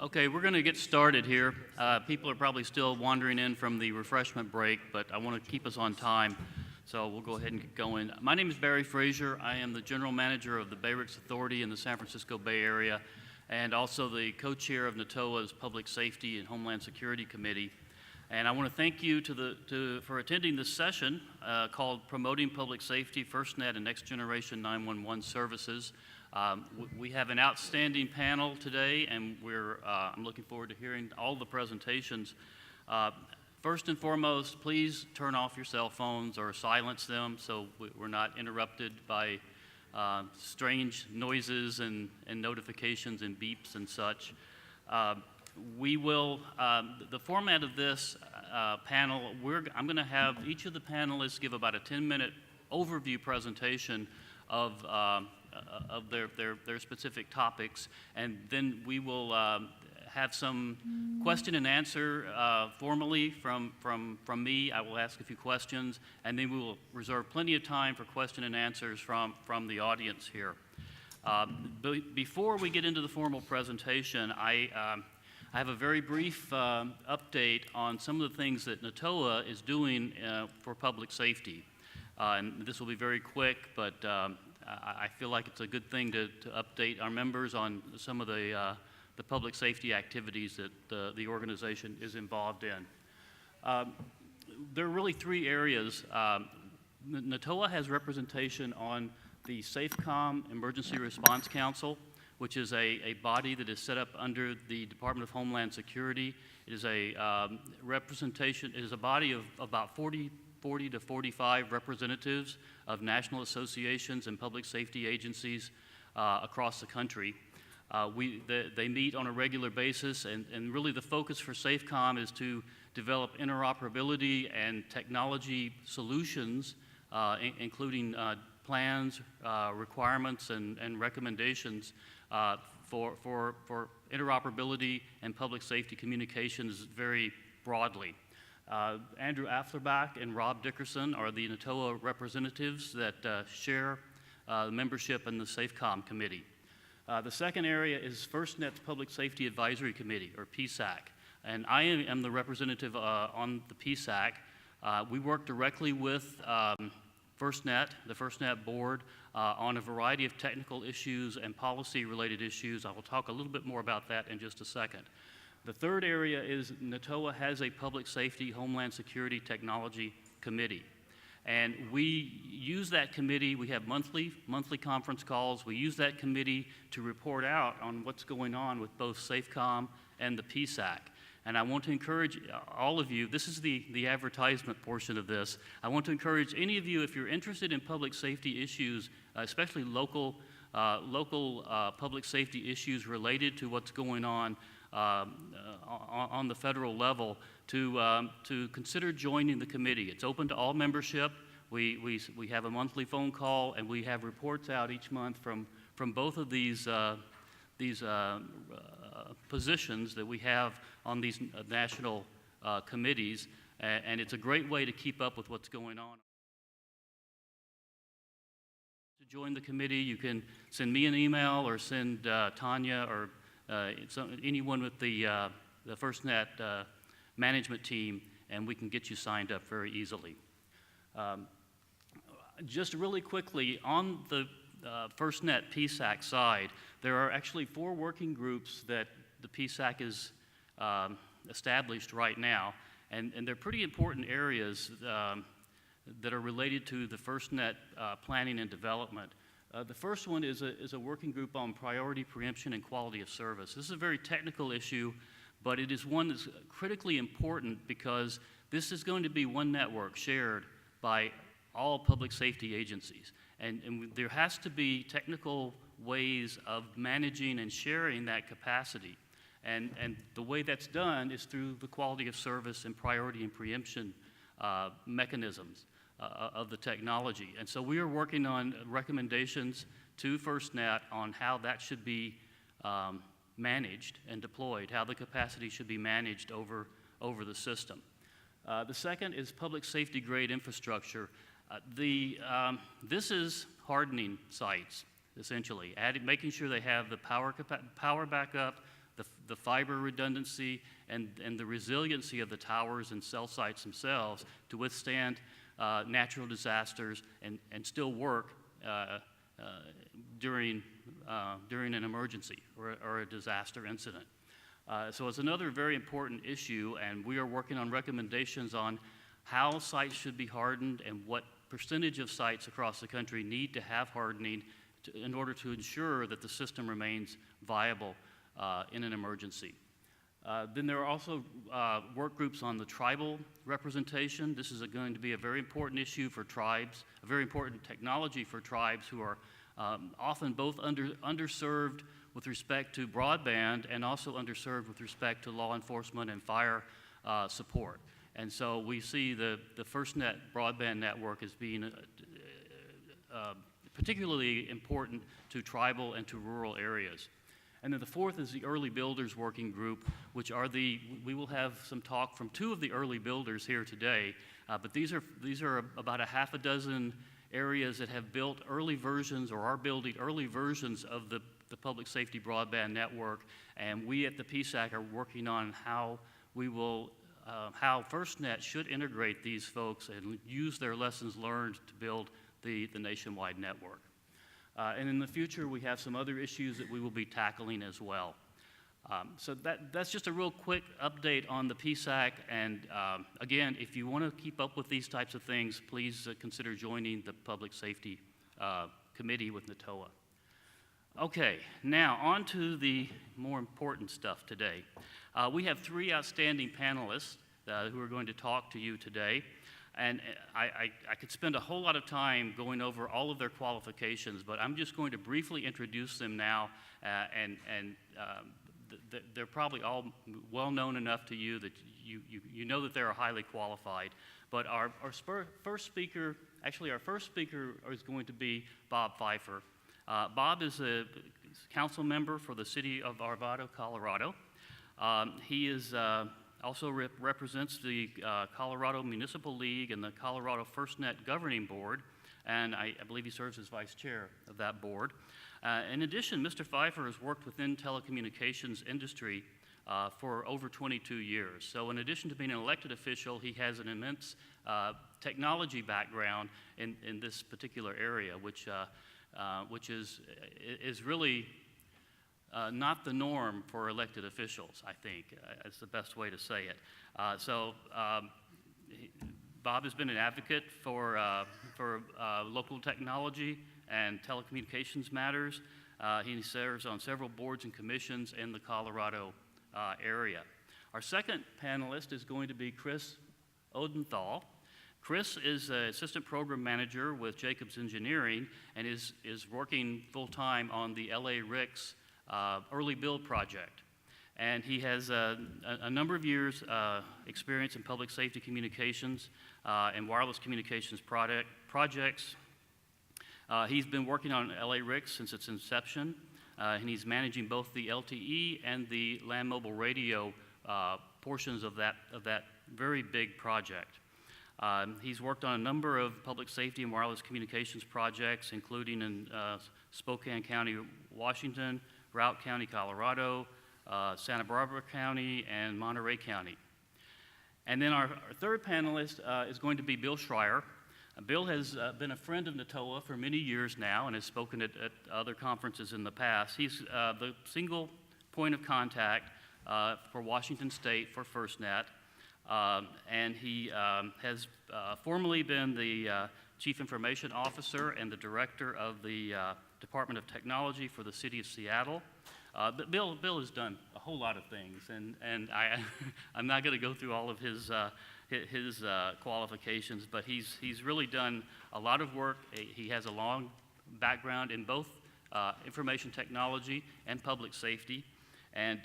Okay, we're going to get started here. People are probably still wandering in from the refreshment break, but I want to keep us on time, so we'll go ahead and get going. My name is Barry Frazier. I am the General Manager of the Bay Ricks Authority in the San Francisco Bay Area, and also the co-chair of NATOA's Public Safety and Homeland Security Committee. And I want to thank you for attending this session called Promoting Public Safety, FirstNet, and Next Generation 911 Services. We have an outstanding panel today, and I'm looking forward to hearing all the presentations. First and foremost, please turn off your cell phones or silence them so we're not interrupted by strange noises and notifications and beeps and such. The format of this panel, I'm going to have each of the panelists give about a 10-minute overview presentation of their specific topics, and then we will have some question and answer formally from me. I will ask a few questions, and then we will reserve plenty of time for question and answers from the audience here. Before we get into the formal presentation, I have a very brief update on some of the things that NATOA is doing for public safety. And this will be very quick, but I feel like it's a good thing to update our members on some of the public safety activities that the organization is involved in. There are really three areas. NATOA has representation on the SAFECOM Emergency Response Council, which is a body that is set up under the Department of Homeland Security. It is a representation, it is a body of about 40 to 45 representatives of national associations and public safety agencies across the country. They meet on a regular basis, and really the focus for SAFECOM is to develop interoperability and technology solutions, including plans, requirements, and recommendations for interoperability and public safety communications very broadly. Andrew Afflerbach and Rob Dickerson are the NATOA representatives that share the membership in the SAFECOM committee. The second area is FirstNet's Public Safety Advisory Committee, or PSAC, and I am the representative on the PSAC. We work directly with FirstNet, the FirstNet board, on a variety of technical issues and policy-related issues. I will talk a little bit more about that in just a second. The third area is NATOA has a Public Safety Homeland Security Technology Committee. And we use that committee, we have monthly conference calls. We use that committee to report out on what's going on with both SAFECOM and the PSAC. And I want to encourage all of you, this is the advertisement portion of this. I want to encourage any of you, if you're interested in public safety issues, especially local public safety issues related to what's going on the federal level, to consider joining the committee. It's open to all membership. We have a monthly phone call, and we have reports out each month from both of these positions that we have on these national committees, and it's a great way to keep up with what's going on. To join the committee, you can send me an email or send Tanya or anyone with the FirstNet management team, and we can get you signed up very easily. Just really quickly, on the FirstNet PSAC side, there are actually 4 working groups that the PSAC is established right now, and they're pretty important areas that are related to the FirstNet planning and development. The first one is a working group on priority preemption and quality of service. This is a very technical issue, but it is one that's critically important because this is going to be one network shared by all public safety agencies. And there has to be technical ways of managing and sharing that capacity. And the way that's done is through the quality of service and priority and preemption mechanisms of the technology. And so we are working on recommendations to FirstNet on how that should be managed and deployed, how the capacity should be managed over the system. The second is public safety grade infrastructure. This is hardening sites, essentially, making sure they have the power backup, the fiber redundancy and the resiliency of the towers and cell sites themselves to withstand natural disasters and still work during an emergency or a disaster incident. So it's another very important issue, and we are working on recommendations on how sites should be hardened and what percentage of sites across the country need to have hardening in order to ensure that the system remains viable in an emergency. Then there are also work groups on the tribal representation. This is going to be a very important issue for tribes, a very important technology for tribes who are often both underserved with respect to broadband and also underserved with respect to law enforcement and fire support. And so we see the FirstNet broadband network as being particularly important to tribal and to rural areas. And then the fourth is the Early Builders Working Group, which are we will have some talk from two of the early builders here today, but these are about a half a dozen areas that have built early versions or are building early versions of the public safety broadband network, and we at the PSAC are working on how FirstNet should integrate these folks and use their lessons learned to build the nationwide network. And in the future, we have some other issues that we will be tackling as well. So that's just a real quick update on the PSAC, and again, if you want to keep up with these types of things, please consider joining the Public Safety Committee with NATOA. Okay, now on to the more important stuff today. We have three outstanding panelists who are going to talk to you today, and I could spend a whole lot of time going over all of their qualifications, but I'm just going to briefly introduce them now, they're probably all well known enough to you that you know that they're highly qualified. But our first speaker is going to be Bob Pfeiffer. Bob is a council member for the city of Arvada, Colorado. He is also represents the Colorado Municipal League and the Colorado FirstNet Governing Board, and I believe he serves as vice chair of that board. In addition, Mr. Pfeiffer has worked within telecommunications industry for over 22 years. So in addition to being an elected official, he has an immense technology background in this particular area, which is really not the norm for elected officials, I think. That's the best way to say it. Bob has been an advocate for local technology and telecommunications matters. He serves on several boards and commissions in the Colorado area. Our second panelist is going to be Chris Odenthal. Chris is an assistant program manager with Jacobs Engineering and is working full-time on the LA RICS early build project. And he has a number of years experience in public safety communications and wireless communications projects. He's been working on LA RICS since its inception, and he's managing both the LTE and the land mobile radio portions of that very big project. He's worked on a number of public safety and wireless communications projects, including in Spokane County, Washington, Routt County, Colorado, Santa Barbara County, and Monterey County. And then our third panelist is going to be Bill Schreier. Bill has been a friend of NATOA for many years now and has spoken at other conferences in the past. He's the single point of contact for Washington State for FirstNet, and he has formerly been the Chief Information Officer and the Director of the Department of Technology for the City of Seattle. But Bill has done a whole lot of things, and I'm not going to go through all of his qualifications, but he's really done a lot of work. He has a long background in both information technology and public safety, and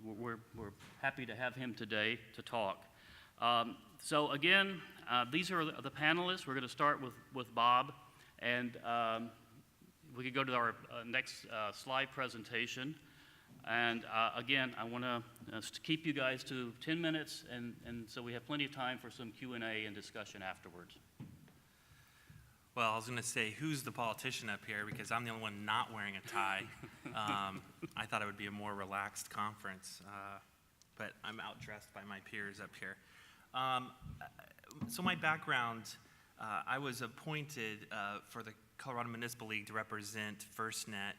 we're happy to have him today to talk. So again, these are the panelists. We're going to start with Bob, and we could go to our next slide presentation. And again, I want to keep you guys to 10 minutes, and so we have plenty of time for some Q&A and discussion afterwards. Well, I was going to say, who's the politician up here, because I'm the only one not wearing a tie. I thought it would be a more relaxed conference, but I'm outdressed by my peers up here. So my background, I was appointed for the Colorado Municipal League to represent FirstNet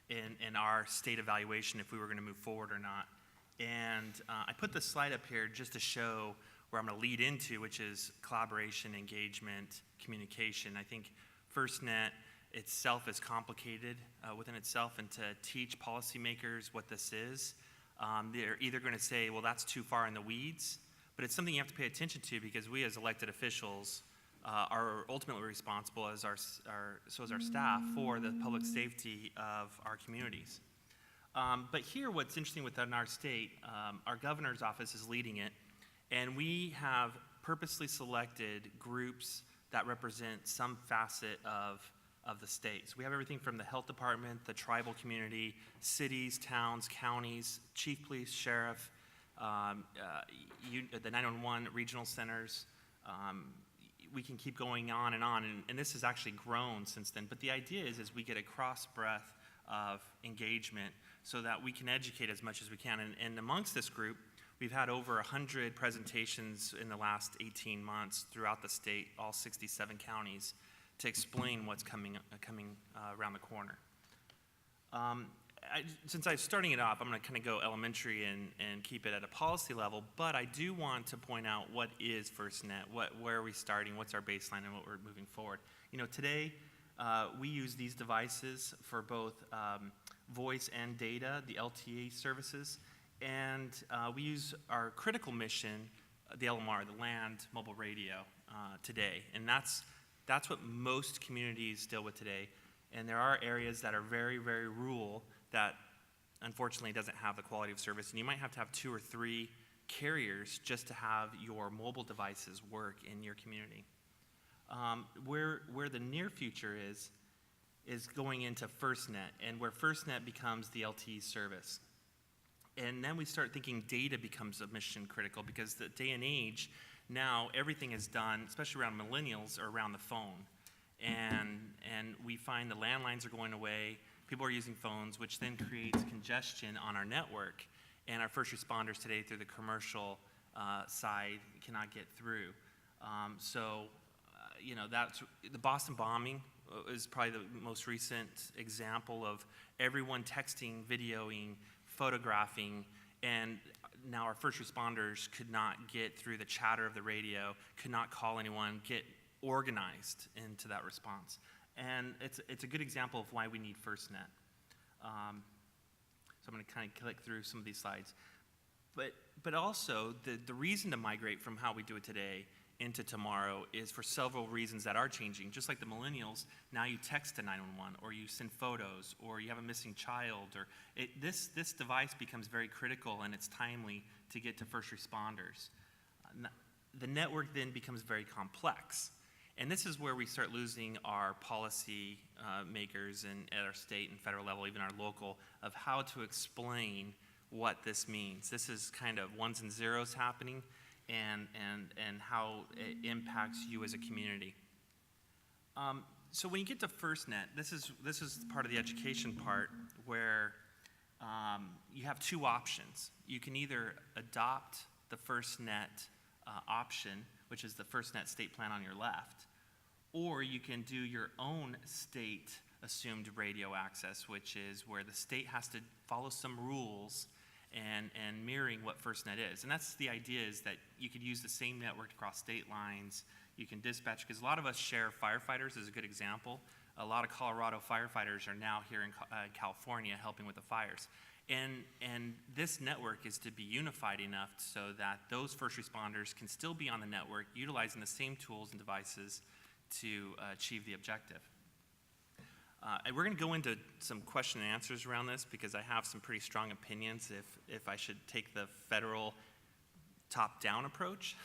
in our state evaluation if we were going to move forward or not. And I put this slide up here just to show where I'm going to lead into, which is collaboration, engagement, communication. I think FirstNet itself is complicated within itself, and to teach policymakers what this is, they're either going to say, well, that's too far in the weeds, but it's something you have to pay attention to because we as elected officials are ultimately responsible, as so is our staff, for the public safety of our communities. But here, what's interesting within our state, our governor's office is leading it, and we have purposely selected groups that represent some facet of the state. So we have everything from the health department, the tribal community, cities, towns, counties, chief police, sheriff, the 911 regional centers. We can keep going on, and this has actually grown since then. But the idea is we get a cross breadth of engagement so that we can educate as much as we can. And amongst this group, we've had over 100 presentations in the last 18 months throughout the state, all 67 counties, to explain what's coming around the corner. Since I'm starting it off, I'm going to kind of go elementary and keep it at a policy level, but I do want to point out what is FirstNet, where are we starting, what's our baseline, and what we're moving forward. You know, today we use these devices for both voice and data, the LTE services, and we use our critical mission, the LMR, the land mobile radio, today, and that's what most communities deal with today. And there are areas that are very, very rural that unfortunately doesn't have the quality of service, and you might have to have 2 or 3 carriers just to have your mobile devices work in your community. Where the near future is going into FirstNet, and where FirstNet becomes the LTE service. And then we start thinking data becomes a mission critical, because the day and age, now everything is done, especially around millennials, or around the phone. And we find the landlines are going away, people are using phones, which then creates congestion on our network, and our first responders today through the commercial side cannot get through. You know, that's the Boston bombing is probably the most recent example of everyone texting, videoing, photographing, and now our first responders could not get through the chatter of the radio, could not call anyone, get organized into that response. And it's a good example of why we need FirstNet. So I'm going to kind of click through some of these slides. But also, the reason to migrate from how we do it today into tomorrow is for several reasons that are changing. Just like the millennials, now you text to 911, or you send photos, or you have a missing child, or this device becomes very critical, and it's timely to get to first responders. The network then becomes very complex. And this is where we start losing our policy makers at our state and federal level, even our local, of how to explain what this means. This is kind of ones and zeros happening, and how it impacts you as a community. So when you get to FirstNet, this is part of the education part where you have 2 options. You can either adopt the FirstNet option, which is the FirstNet state plan on your left, or you can do your own state assumed radio access, which is where the state has to follow some rules and mirroring what FirstNet is. And that's the idea, is that you could use the same network across state lines. You can dispatch, because a lot of us share firefighters is a good example. A lot of Colorado firefighters are now here in California helping with the fires. And this network is to be unified enough so that those first responders can still be on the network, utilizing the same tools and devices to achieve the objective. And we're going to go into some question and answers around this, because I have some pretty strong opinions if I should take the federal top-down approach,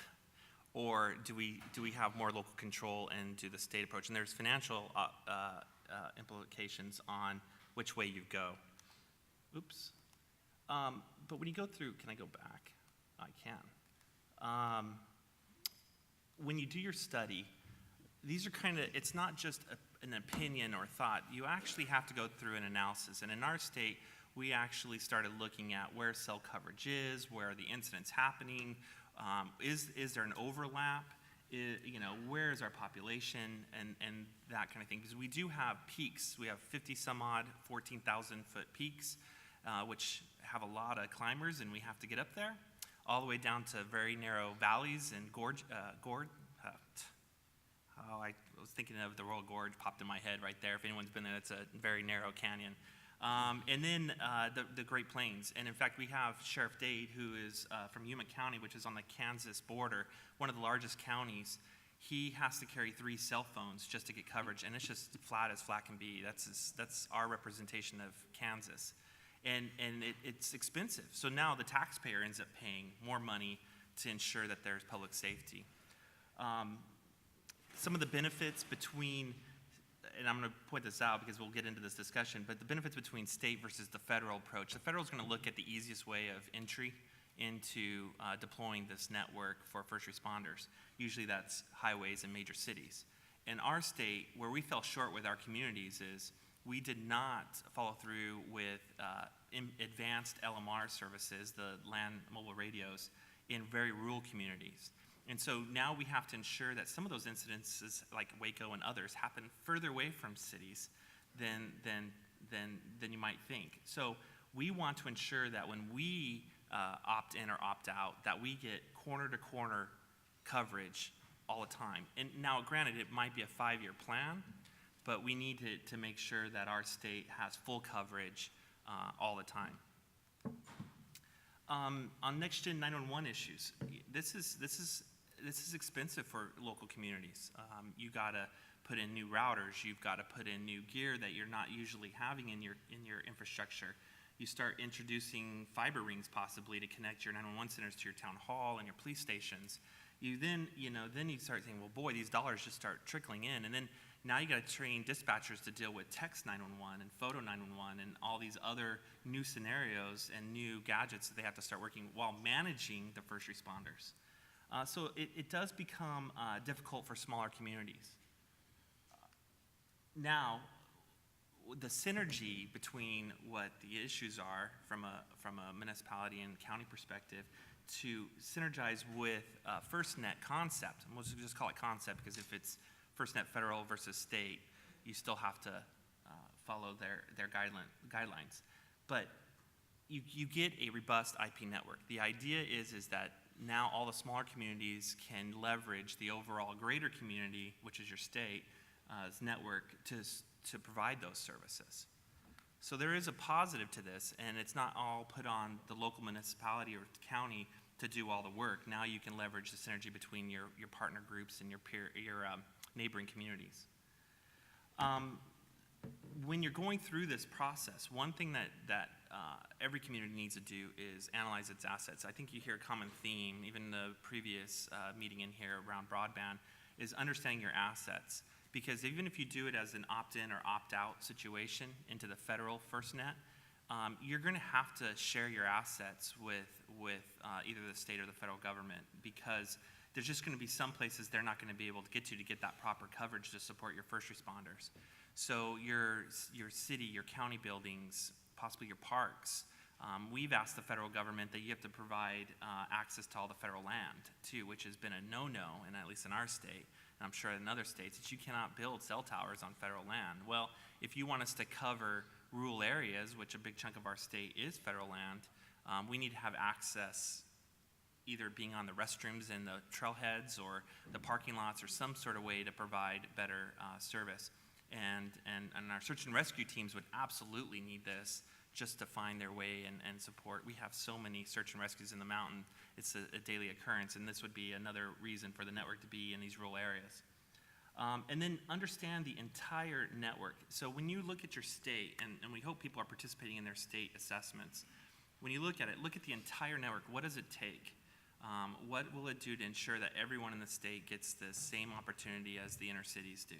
or do we have more local control and do the state approach? And there's financial implications on which way you go. Oops. But when you go through, can I go back? I can. When you do your study, these are kind of, it's not just an opinion or thought, you actually have to go through an analysis. And in our state, we actually started looking at where cell coverage is, where are the incidents happening, is there an overlap, where is our population, and that kind of thing. Because we do have peaks. We have 50 some odd 14,000 foot peaks, which have a lot of climbers, and we have to get up there, all the way down to very narrow valleys and I was thinking of the Royal Gorge, popped in my head right there. If anyone's been there, it's a very narrow canyon. And then the Great Plains. And in fact, we have Sheriff Dade, who is from Yuma County, which is on the Kansas border, one of the largest counties. He has to carry 3 cell phones just to get coverage, and it's just flat as flat can be. That's our representation of Kansas. And it's expensive. So now the taxpayer ends up paying more money to ensure that there's public safety. Some of the benefits between, and I'm going to point this out because we'll get into this discussion, but the benefits between state versus the federal approach. The federal is going to look at the easiest way of entry into deploying this network for first responders. Usually that's highways and major cities. In our state, where we fell short with our communities is we did not follow through with advanced LMR services, the land mobile radios, in very rural communities. And so now we have to ensure that some of those incidences, like Waco and others, happen further away from cities than you might think. So we want to ensure that when we opt in or opt out, that we get corner-to-corner coverage all the time. And now, granted, it might be a 5-year plan, but we need to make sure that our state has full coverage all the time. On next-gen 911 issues, this is expensive for local communities. You got to put in new routers. You've got to put in new gear that you're not usually having in your infrastructure. You start introducing fiber rings possibly to connect your 911 centers to your town hall and your police stations. You then you start saying, well, boy, these dollars just start trickling in, and then now you got to train dispatchers to deal with text 911 and photo 911 and all these other new scenarios and new gadgets that they have to start working while managing the first responders. So it does become difficult for smaller communities. Now, the synergy between what the issues are from a municipality and county perspective to synergize with FirstNet concept, and we'll just call it concept because if it's FirstNet federal versus state, you still have to follow their guidelines. But you get a robust IP network. The idea is that now all the smaller communities can leverage the overall greater community, which is your state's network, to provide those services. So there is a positive to this, and it's not all put on the local municipality or county to do all the work. Now you can leverage the synergy between your partner groups and your neighboring communities. When you're going through this process, one thing that every community needs to do is analyze its assets. I think you hear a common theme, even the previous meeting in here around broadband, is understanding your assets. Because even if you do it as an opt-in or opt-out situation into the federal FirstNet, you're going to have to share your assets with either the state or the federal government, because there's just going to be some places they're not going to be able to get that proper coverage to support your first responders. So your city, your county buildings, possibly your parks, we've asked the federal government that you have to provide access to all the federal land too, which has been a no-no, and at least in our state, and I'm sure in other states, that you cannot build cell towers on federal land. Well, if you want us to cover rural areas, which a big chunk of our state is federal land, we need to have access, either being on the restrooms and the trailheads or the parking lots or some sort of way to provide better service. And our search and rescue teams would absolutely need this just to find their way and support. We have so many search and rescues in the mountain. It's a daily occurrence, and this would be another reason for the network to be in these rural areas. And then understand the entire network. So when you look at your state, and we hope people are participating in their state assessments, when you look at it, look at the entire network. What does it take? What will it do to ensure that everyone in the state gets the same opportunity as the inner cities do?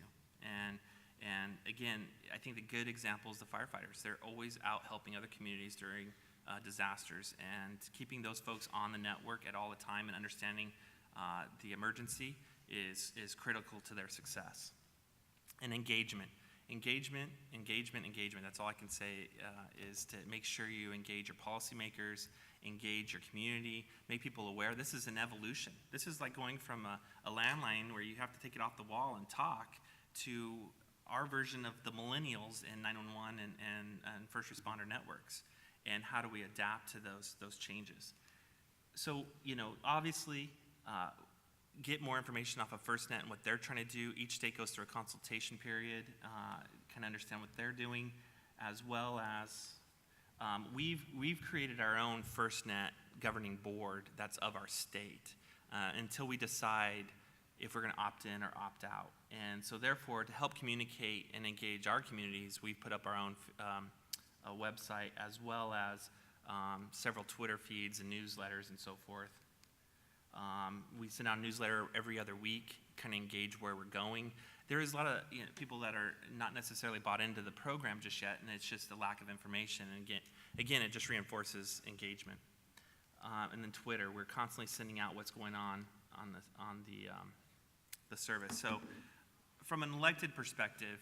And again, I think the good example is the firefighters. They're always out helping other communities during disasters, and keeping those folks on the network at all the time and understanding the emergency is critical to their success. And engagement. Engagement, engagement, engagement. That's all I can say is to make sure you engage your policymakers, engage your community, make people aware. This is an evolution. This is like going from a landline where you have to take it off the wall and talk to our version of the millennials in 911 and first responder networks. And how do we adapt to those changes? So, obviously, get more information off of FirstNet and what they're trying to do. Each state goes through a consultation period, kind of understand what they're doing, as well as we've created our own FirstNet governing board that's of our state until we decide if we're going to opt in or opt out. And so therefore, to help communicate and engage our communities, we've put up our own a website, as well as several Twitter feeds and newsletters and so forth. We send out a newsletter every other week, kind of engage where we're going. There is a lot of people that are not necessarily bought into the program just yet, and it's just a lack of information. And again, it just reinforces engagement. And then Twitter, we're constantly sending out what's going on the service. So, from an elected perspective,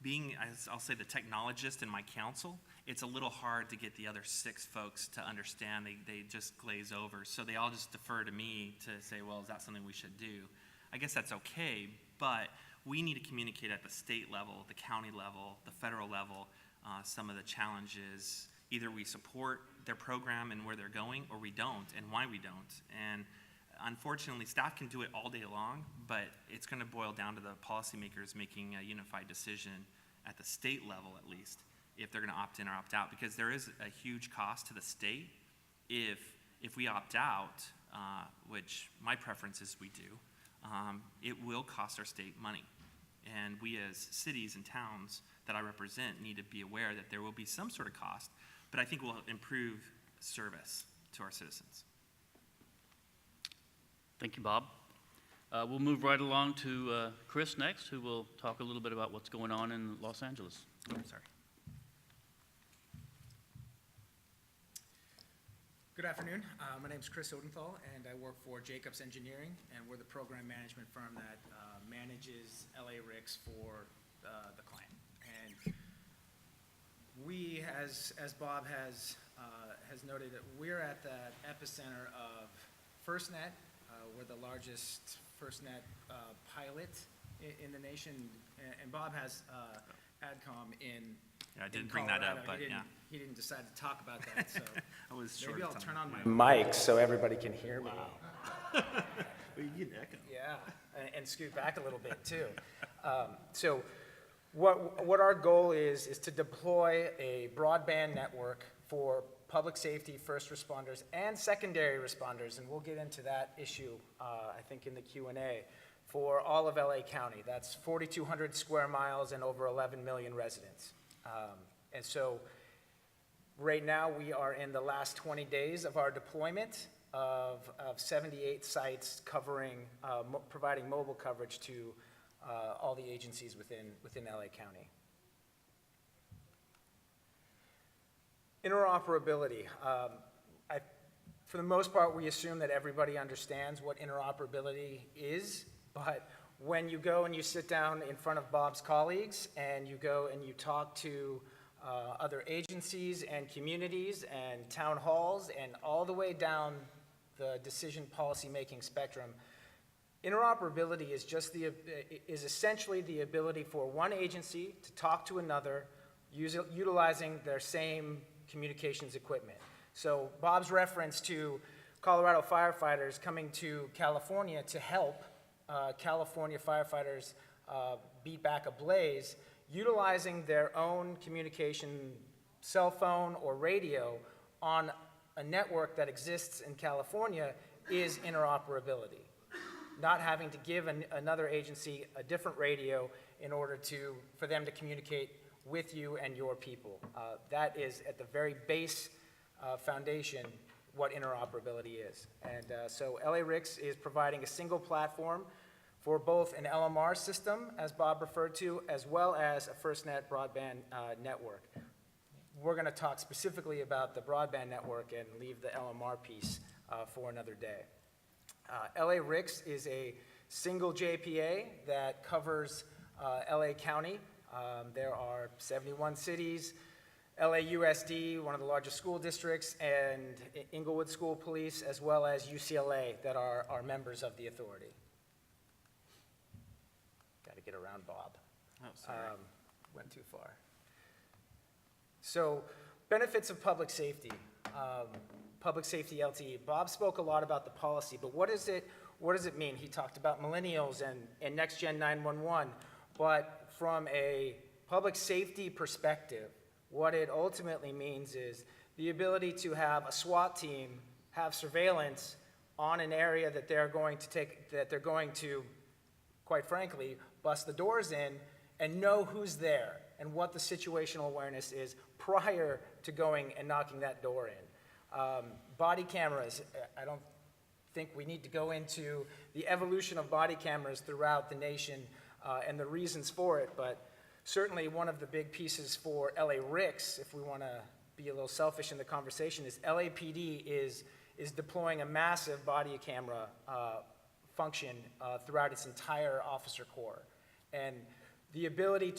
being, I'll say, the technologist in my council, it's a little hard to get the other 6 folks to understand. They just glaze over. So they all just defer to me to say, well, is that something we should do? I guess that's okay, but we need to communicate at the state level, the county level, the federal level, some of the challenges. Either we support their program and where they're going, or we don't, and why we don't. And unfortunately, staff can do it all day long, but it's going to boil down to the policymakers making a unified decision at the state level, at least, if they're going to opt in or opt out, because there is a huge cost to the state if we opt out, which my preference is we do. It will cost our state money, and we as cities and towns that I represent need to be aware that there will be some sort of cost, but I think will improve service to our citizens. Thank you, Bob. We'll move right along to Chris next, who will talk a little bit about what's going on in Los Angeles. Oh, sorry. Good afternoon. My name is Chris Odenthal, and I work for Jacobs Engineering, and we're the program management firm that manages LA RICS for the client. And we, as Bob has noted, we're at the epicenter of FirstNet. We're the largest FirstNet pilot in the nation, and Bob has AdCom in Yeah, I didn't bring that up, but yeah. He didn't decide to talk about that, so I was short maybe of I'll time. turn on my mic so everybody can hear me. Well, you get echo. Yeah, and scoot back a little bit too. So what our goal is to deploy a broadband network for public safety, first responders, and secondary responders, and we'll get into that issue, I think, in the Q&A, for all of LA County. That's 4,200 square miles and over 11 million residents. And so right now we are in the last 20 days of our deployment of 78 sites covering, providing mobile coverage to all the agencies within LA County. Interoperability. For the most part, we assume that everybody understands what interoperability is, but when you go and you sit down in front of Bob's colleagues and you go and you talk to other agencies and communities and town halls and all the way down the decision policy-making spectrum, interoperability is essentially the ability for one agency to talk to another utilizing their same communications equipment. So Bob's reference to Colorado firefighters coming to California to help California firefighters beat back a blaze, utilizing their own communication, cell phone or radio on a network that exists in California is interoperability. Not having to give another agency a different radio in order for them to communicate with you and your people. That is at the very base foundation what interoperability is. And so LA RICS is providing a single platform for both an LMR system, as Bob referred to, as well as a FirstNet broadband network. We're going to talk specifically about the broadband network and leave the LMR piece for another day. LA RICS is a single JPA that covers LA County. There are 71 cities, LAUSD, one of the largest school districts, and Inglewood School Police, as well as UCLA, that are members of the authority. Got to get around Bob. Oh, sorry. Went too far. So, benefits of public safety LTE. Bob spoke a lot about the policy, but what does it mean? He talked about millennials and Next Gen 911, but from a public safety perspective, what it ultimately means is the ability to have a SWAT team have surveillance on an area that they're going to, quite frankly, bust the doors in and know who's there and what the situational awareness is prior to going and knocking that door in. Body cameras, I don't think we need to go into the evolution of body cameras throughout the nation and the reasons for it, but certainly one of the big pieces for LA RICS, if we want to be a little selfish in the conversation, is LAPD is deploying a massive body camera function throughout its entire officer corps. And the ability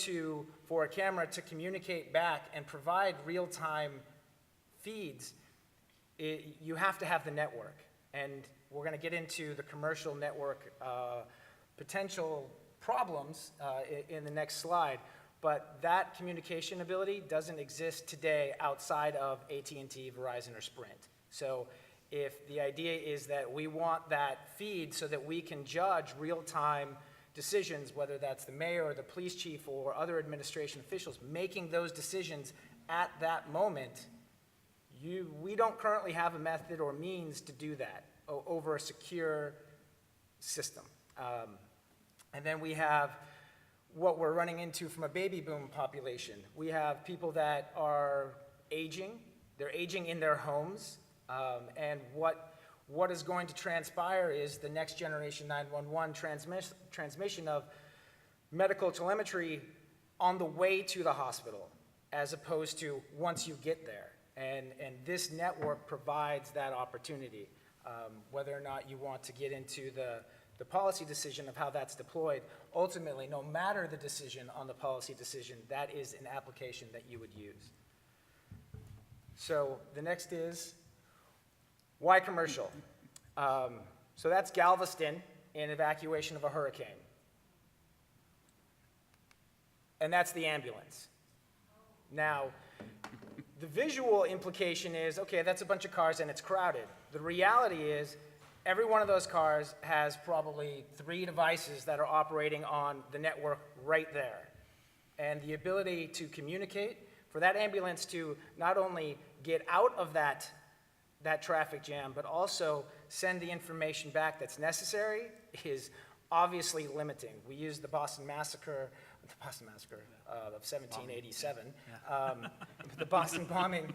for a camera to communicate back and provide real-time feeds, you have to have the network. And we're going to get into the commercial network potential problems in the next slide. But that communication ability doesn't exist today outside of AT&T, Verizon, or Sprint. So if the idea is that we want that feed so that we can judge real-time decisions, whether that's the mayor or the police chief or other administration officials, making those decisions at that moment, we don't currently have a method or means to do that over a secure system. And then we have what we're running into from a baby boom population. We have people that are aging. They're aging in their homes. And what is going to transpire is the next generation 911 transmission of medical telemetry on the way to the hospital, as opposed to once you get there. And this network provides that opportunity. Whether or not you want to get into the policy decision of how that's deployed, ultimately, no matter the decision on the policy decision, that is an application that you would use. So the next is, why commercial? So that's Galveston in evacuation of a hurricane. And that's the ambulance. Now, the visual implication is, okay, that's a bunch of cars and it's crowded. The reality is, every one of those cars has probably 3 devices that are operating on the network right there. And the ability to communicate, for that ambulance to not only get out of that traffic jam, but also send the information back that's necessary, is obviously limiting. We use the Boston Massacre of 1787, the Boston bombing,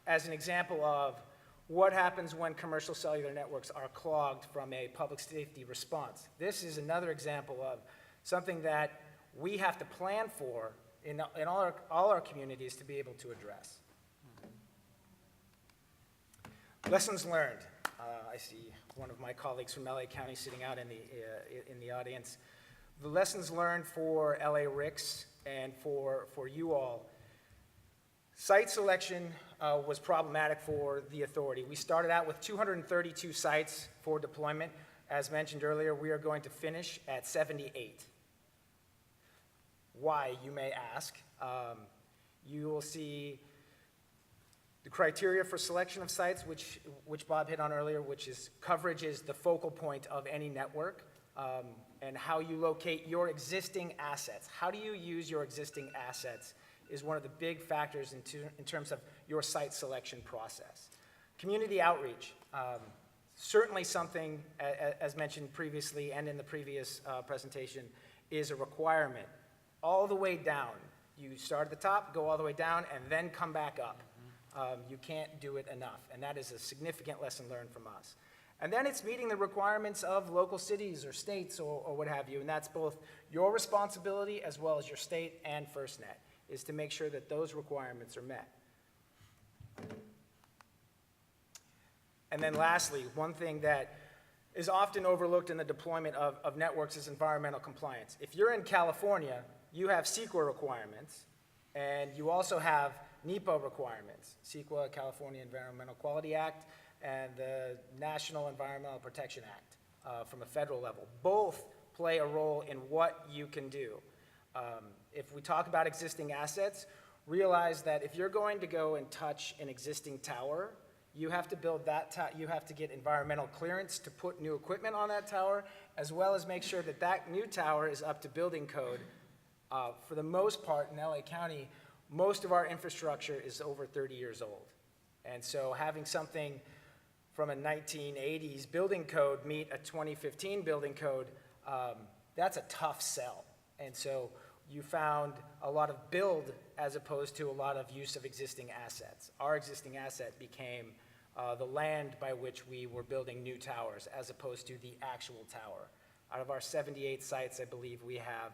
as an example of what happens when commercial cellular networks are clogged from a public safety response. This is another example of something that we have to plan for in all our communities to be able to address. Lessons learned. I see one of my colleagues from LA County sitting out in the audience. The lessons learned for LA RICS and for you all. Site selection was problematic for the authority. We started out with 232 sites for deployment. As mentioned earlier, we are going to finish at 78. Why, you may ask. You will see the criteria for selection of sites, which Bob hit on earlier, which is coverage is the focal point of any network, and how you locate your existing assets. How do you use your existing assets is one of the big factors in terms of your site selection process. Community outreach, certainly something, as mentioned previously and in the previous presentation, is a requirement. All the way down. You start at the top, go all the way down, and then come back up. You can't do it enough, and that is a significant lesson learned from us. And then it's meeting the requirements of local cities or states or what have you, and that's both your responsibility as well as your state and FirstNet, is to make sure that those requirements are met. And then lastly, one thing that is often overlooked in the deployment of networks is environmental compliance. If you're in California, you have CEQA requirements, and you also have NEPA requirements, CEQA, California Environmental Quality Act, and the National Environmental Protection Act from a federal level. Both play a role in what you can do. If we talk about existing assets, realize that if you're going to go and touch an existing tower, you have to build that you have to get environmental clearance to put new equipment on that tower, as well as make sure that that new tower is up to building code. For the most part in LA County, most of our infrastructure is over 30 years old. And so having something from a 1980s building code meet a 2015 building code, that's a tough sell. And so you found a lot of build as opposed to a lot of use of existing assets. Our existing asset became the land by which we were building new towers as opposed to the actual tower. Out of our 78 sites, I believe we have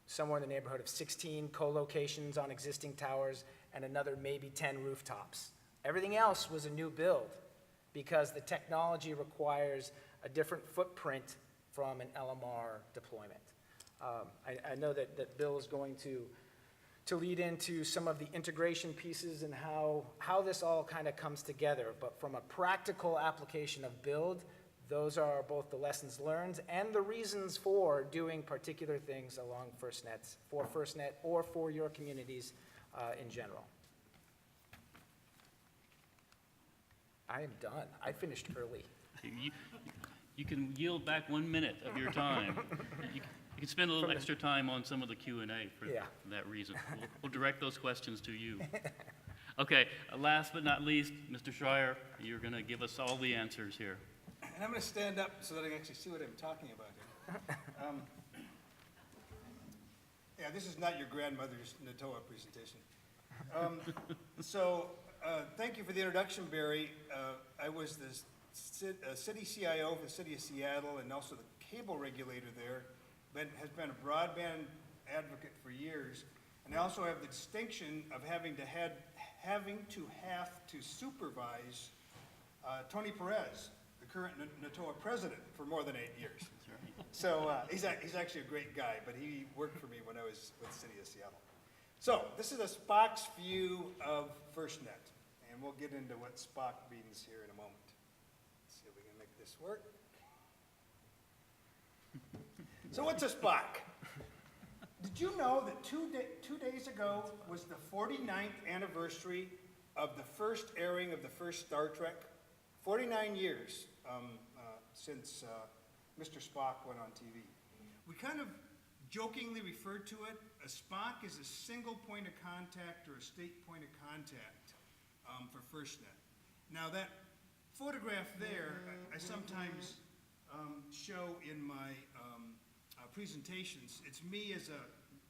somewhere in the neighborhood of 16 co-locations on existing towers and another maybe 10 rooftops. Everything else was a new build because the technology requires a different footprint from an LMR deployment. I know that Bill is going to lead into some of the integration pieces and how this all kind of comes together. But from a practical application of build, those are both the lessons learned and the reasons for doing particular things along FirstNet, for FirstNet or for your communities in general. I am done. I finished early. You can yield back 1 minute of your time. You can spend a little extra time on some of the Q&A for that reason. We'll direct those questions to you. Okay, last but not least, Mr. Schreier, you're going to give us all the answers here. And I'm going to stand up so that I can actually see what I'm talking about here. Yeah, this is not your grandmother's NATOA presentation. Thank you for the introduction, Barry. I was the city CIO for the city of Seattle and also the cable regulator there. Has been a broadband advocate for years, and I also have the distinction of having to supervise Tony Perez, the current NATOA president, for more than 8 years. So he's actually a great guy, but he worked for me when I was with the city of Seattle. So this is a Spock's view of FirstNet, and we'll get into what Spock means here in a moment. Let's see if we can make this work. So what's a Spock? Did you know that two days ago was the 49th anniversary of the first airing of the first Star Trek? 49 years since Mr. Spock went on TV. We kind of jokingly refer to it, a Spock is a single point of contact or a state point of contact for FirstNet. Now that photograph there, I sometimes show in my presentations. It's me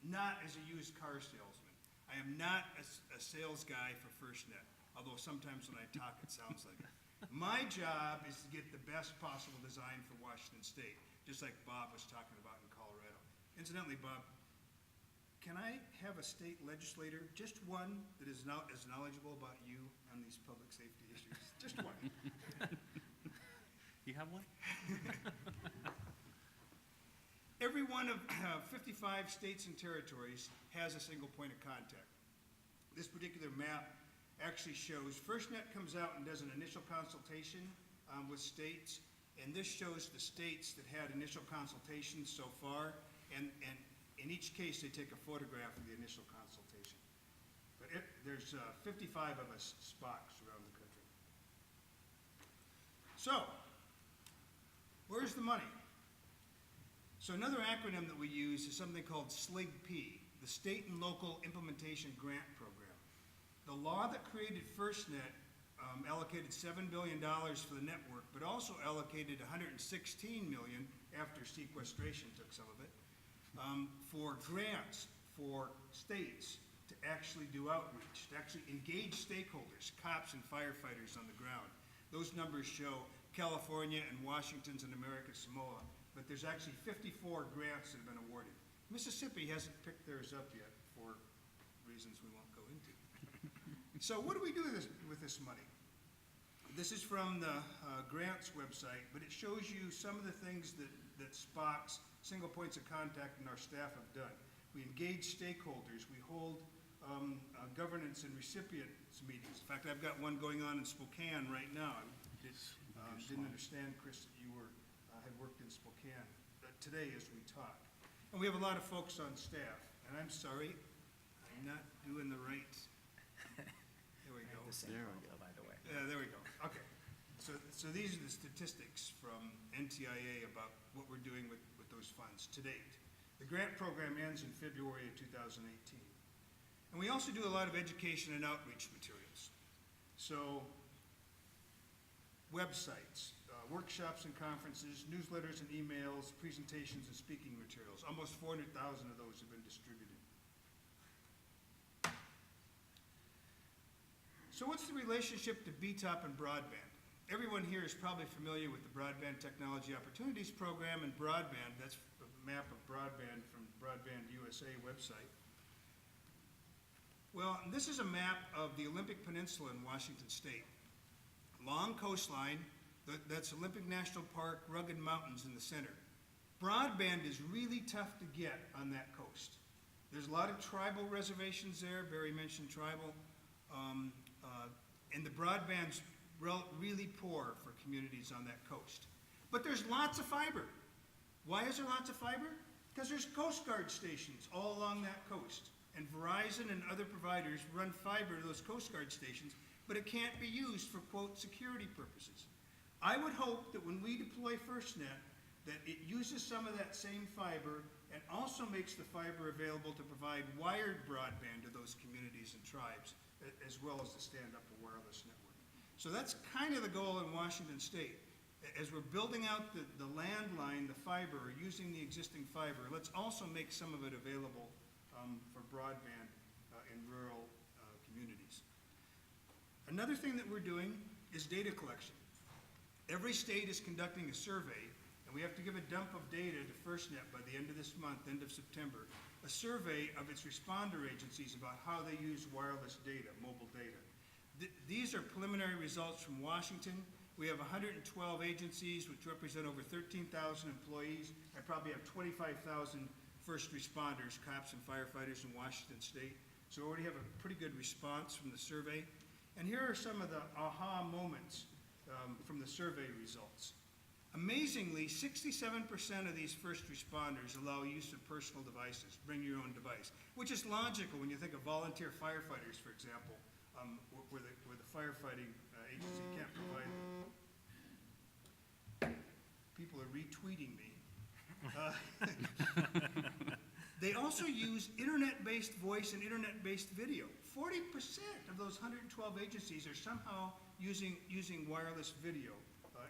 not as a used car salesman. I am not a sales guy for FirstNet, although sometimes when I talk it sounds like it. My job is to get the best possible design for Washington State, just like Bob was talking about in Colorado. Incidentally, Bob, can I have a state legislator, just one, that is as knowledgeable about you on these public safety issues? Just one. You have one? Every one of 55 states and territories has a single point of contact. This particular map actually shows, FirstNet comes out and does an initial consultation with states, and this shows the states that had initial consultations so far, and in each case they take a photograph of the initial consultation. But there's 55 of us Spocks around the country. So, where's the money? So another acronym that we use is something called SLIG-P, the State and Local Implementation Grant Program. The law that created FirstNet allocated $7 billion for the network, but also allocated $116 million after sequestration took some of it, for grants for states to actually do outreach, to actually engage stakeholders, cops and firefighters on the ground. Those numbers show California and Washington's and American Samoa, but there's actually 54 grants that have been awarded. Mississippi hasn't picked theirs up yet for reasons we won't go into. So what do we do with this money? This is from the grants website, but it shows you some of the things that Spock's single points of contact and our staff have done. We engage stakeholders. We hold governance and recipients meetings. In fact, I've got one going on in Spokane right now. I didn't understand, Chris, that you had worked in Spokane today as we talk. And we have a lot of folks on staff. And I'm sorry, I'm not doing the right. There we go. By the way. Yeah, there we go. Okay. So these are the statistics from NTIA about what we're doing with those funds to date. The grant program ends in February of 2018. And we also do a lot of education and outreach materials. So websites, workshops and conferences, newsletters and emails, presentations and speaking materials. Almost 400,000 of those have been distributed. So what's the relationship to BTOP and broadband? Everyone here is probably familiar with the Broadband Technology Opportunities Program and broadband. That's a map of broadband from Broadband USA website. Well, this is a map of the Olympic Peninsula in Washington State. Long coastline, that's Olympic National Park, rugged mountains in the center. Broadband is really tough to get on that coast. There's a lot of tribal reservations there. Barry mentioned tribal. And the broadband's really poor for communities on that coast. But there's lots of fiber. Why is there lots of fiber? Because there's Coast Guard stations all along that coast. And Verizon and other providers run fiber to those Coast Guard stations, but it can't be used for, quote, security purposes. I would hope that when we deploy FirstNet, that it uses some of that same fiber and also makes the fiber available to provide wired broadband to those communities and tribes, as well as to stand up a wireless network. So that's kind of the goal in Washington State. As we're building out the landline, the fiber, or using the existing fiber, let's also make some of it available for broadband in rural communities. Another thing that we're doing is data collection. Every state is conducting a survey, and we have to give a dump of data to FirstNet by the end of this month, end of September, a survey of its responder agencies about how they use wireless data, mobile data. These are preliminary results from Washington. We have 112 agencies, which represent over 13,000 employees. I probably have 25,000 first responders, cops and firefighters in Washington State. So we already have a pretty good response from the survey. And here are some of the aha moments from the survey results. Amazingly, 67% of these first responders allow use of personal devices, bring your own device, which is logical when you think of volunteer firefighters, for example, where the firefighting agency can't provide. People are retweeting me. They also use internet-based voice and internet-based video. 40% of those 112 agencies are somehow using wireless video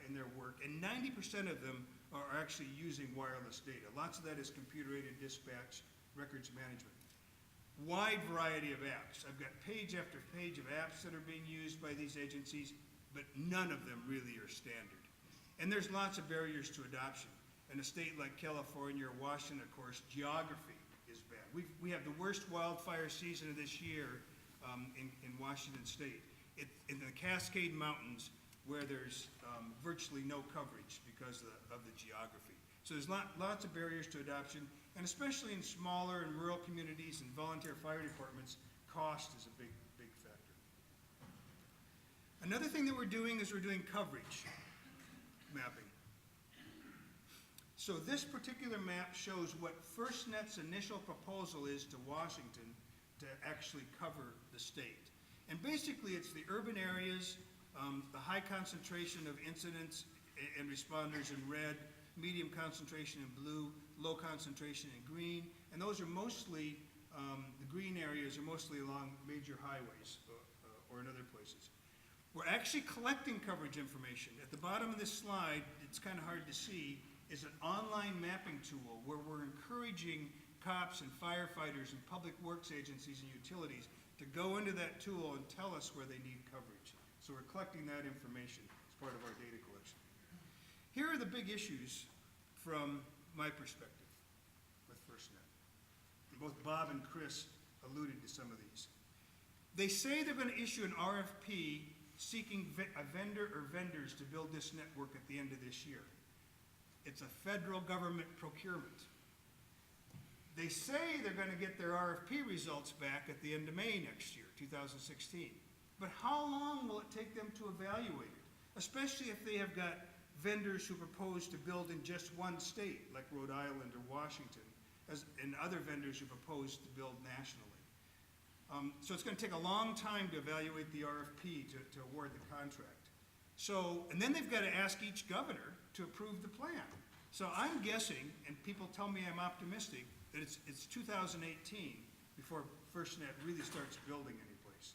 in their work, and 90% of them are actually using wireless data. Lots of that is computer-aided dispatch, records management. Wide variety of apps. I've got page after page of apps that are being used by these agencies, but none of them really are standard. And there's lots of barriers to adoption. In a state like California or Washington, of course, geography is bad. We have the worst wildfire season of this year in Washington State. In the Cascade Mountains, where there's virtually no coverage because of the geography. So there's lots of barriers to adoption, and especially in smaller and rural communities and volunteer fire departments, cost is a big factor. Another thing that we're doing is we're doing coverage mapping. So this particular map shows what FirstNet's initial proposal is to Washington to actually cover the state. And basically it's the urban areas, the high concentration of incidents and responders in red, medium concentration in blue, low concentration in green, and those are mostly, the green areas are mostly along major highways or in other places. We're actually collecting coverage information. At the bottom of this slide, it's kind of hard to see, is an online mapping tool where we're encouraging cops and firefighters and public works agencies and utilities to go into that tool and tell us where they need coverage. So we're collecting that information as part of our data collection. Here are the big issues from my perspective with FirstNet. Both Bob and Chris alluded to some of these. They say they're going to issue an RFP seeking a vendor or vendors to build this network at the end of this year. It's a federal government procurement. They say they're going to get their RFP results back at the end of May next year, 2016. But how long will it take them to evaluate it? Especially if they have got vendors who propose to build in just one state, like Rhode Island or Washington, and other vendors who propose to build nationally. So it's going to take a long time to evaluate the RFP to award the contract. So, and then they've got to ask each governor to approve the plan. So I'm guessing, and people tell me I'm optimistic, that it's 2018 before FirstNet really starts building any place.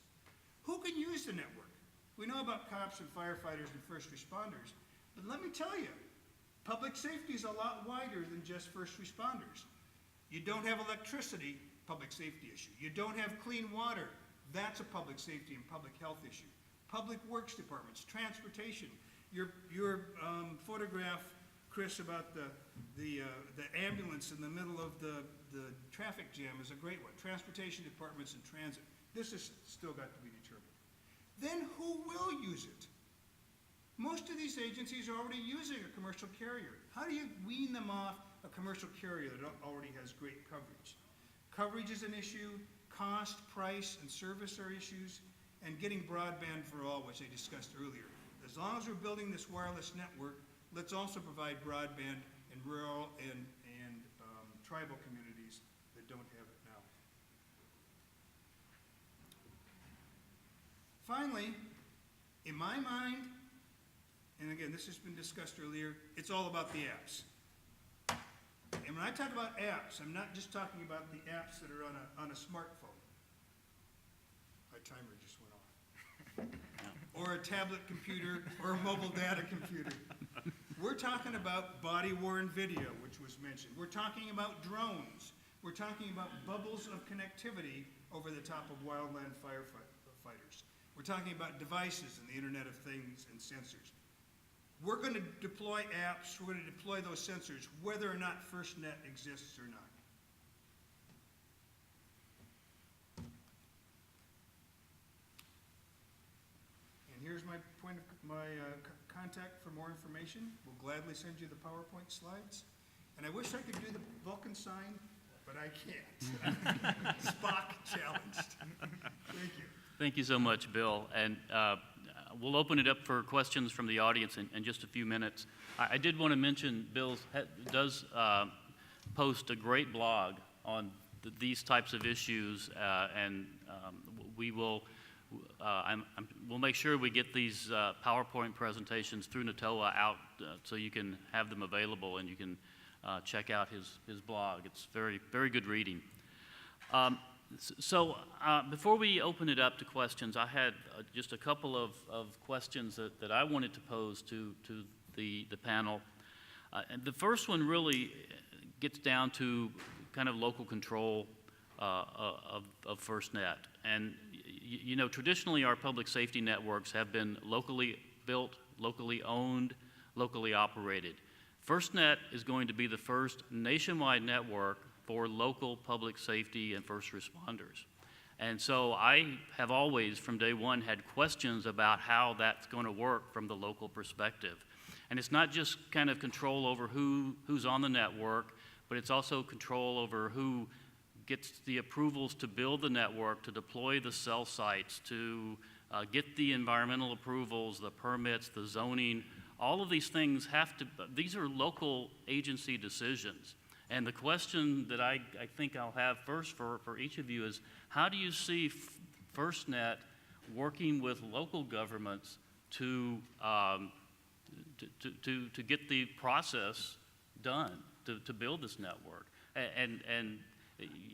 Who can use the network? We know about cops and firefighters and first responders, but let me tell you, public safety is a lot wider than just first responders. You don't have electricity, public safety issue. You don't have clean water, that's a public safety and public health issue. Public works departments, transportation. Your photograph, Chris, about the ambulance in the middle of the traffic jam is a great one. Transportation departments and transit. This has still got to be determined. Then who will use it? Most of these agencies are already using a commercial carrier. How do you wean them off a commercial carrier that already has great coverage? Coverage is an issue, cost, price, and service are issues, and getting broadband for all, which I discussed earlier. As long as we're building this wireless network, let's also provide broadband in rural and tribal communities that don't have it now. Finally, in my mind, and again, this has been discussed earlier, it's all about the apps. And when I talk about apps, I'm not just talking about the apps that are on a smartphone. My timer just went off. Or a tablet computer, or a mobile data computer. We're talking about body-worn video, which was mentioned. We're talking about drones. We're talking about bubbles of connectivity over the top of wildland firefighters. We're talking about devices and the Internet of Things and sensors. We're going to deploy apps, we're going to deploy those sensors, whether or not FirstNet exists or not. And here's my point of contact for more information. We'll gladly send you the PowerPoint slides. And I wish I could do the Vulcan sign, but I can't. Spock challenged. Thank you. Thank you so much, Bill. And we'll open it up for questions from the audience in just a few minutes. I did want to mention Bill does post a great blog on these types of issues, and we will we'll make sure we get these PowerPoint presentations through NATOA out so you can have them available and you can check out his blog. It's very, very good reading. So before we open it up to questions, I had just a couple of questions that I wanted to pose to the panel. And the first one really gets down to kind of local control of FirstNet. And you know, traditionally our public safety networks have been locally built, locally owned, locally operated. FirstNet is going to be the first nationwide network for local public safety and first responders. And so I have always, from day one, had questions about how that's going to work from the local perspective. And it's not just kind of control over who's on the network, but it's also control over who gets the approvals to build the network, to deploy the cell sites, to get the environmental approvals, the permits, the zoning. All of these things these are local agency decisions. And the question that I think I'll have first for each of you is, how do you see FirstNet working with local governments to get the process done to build this network? And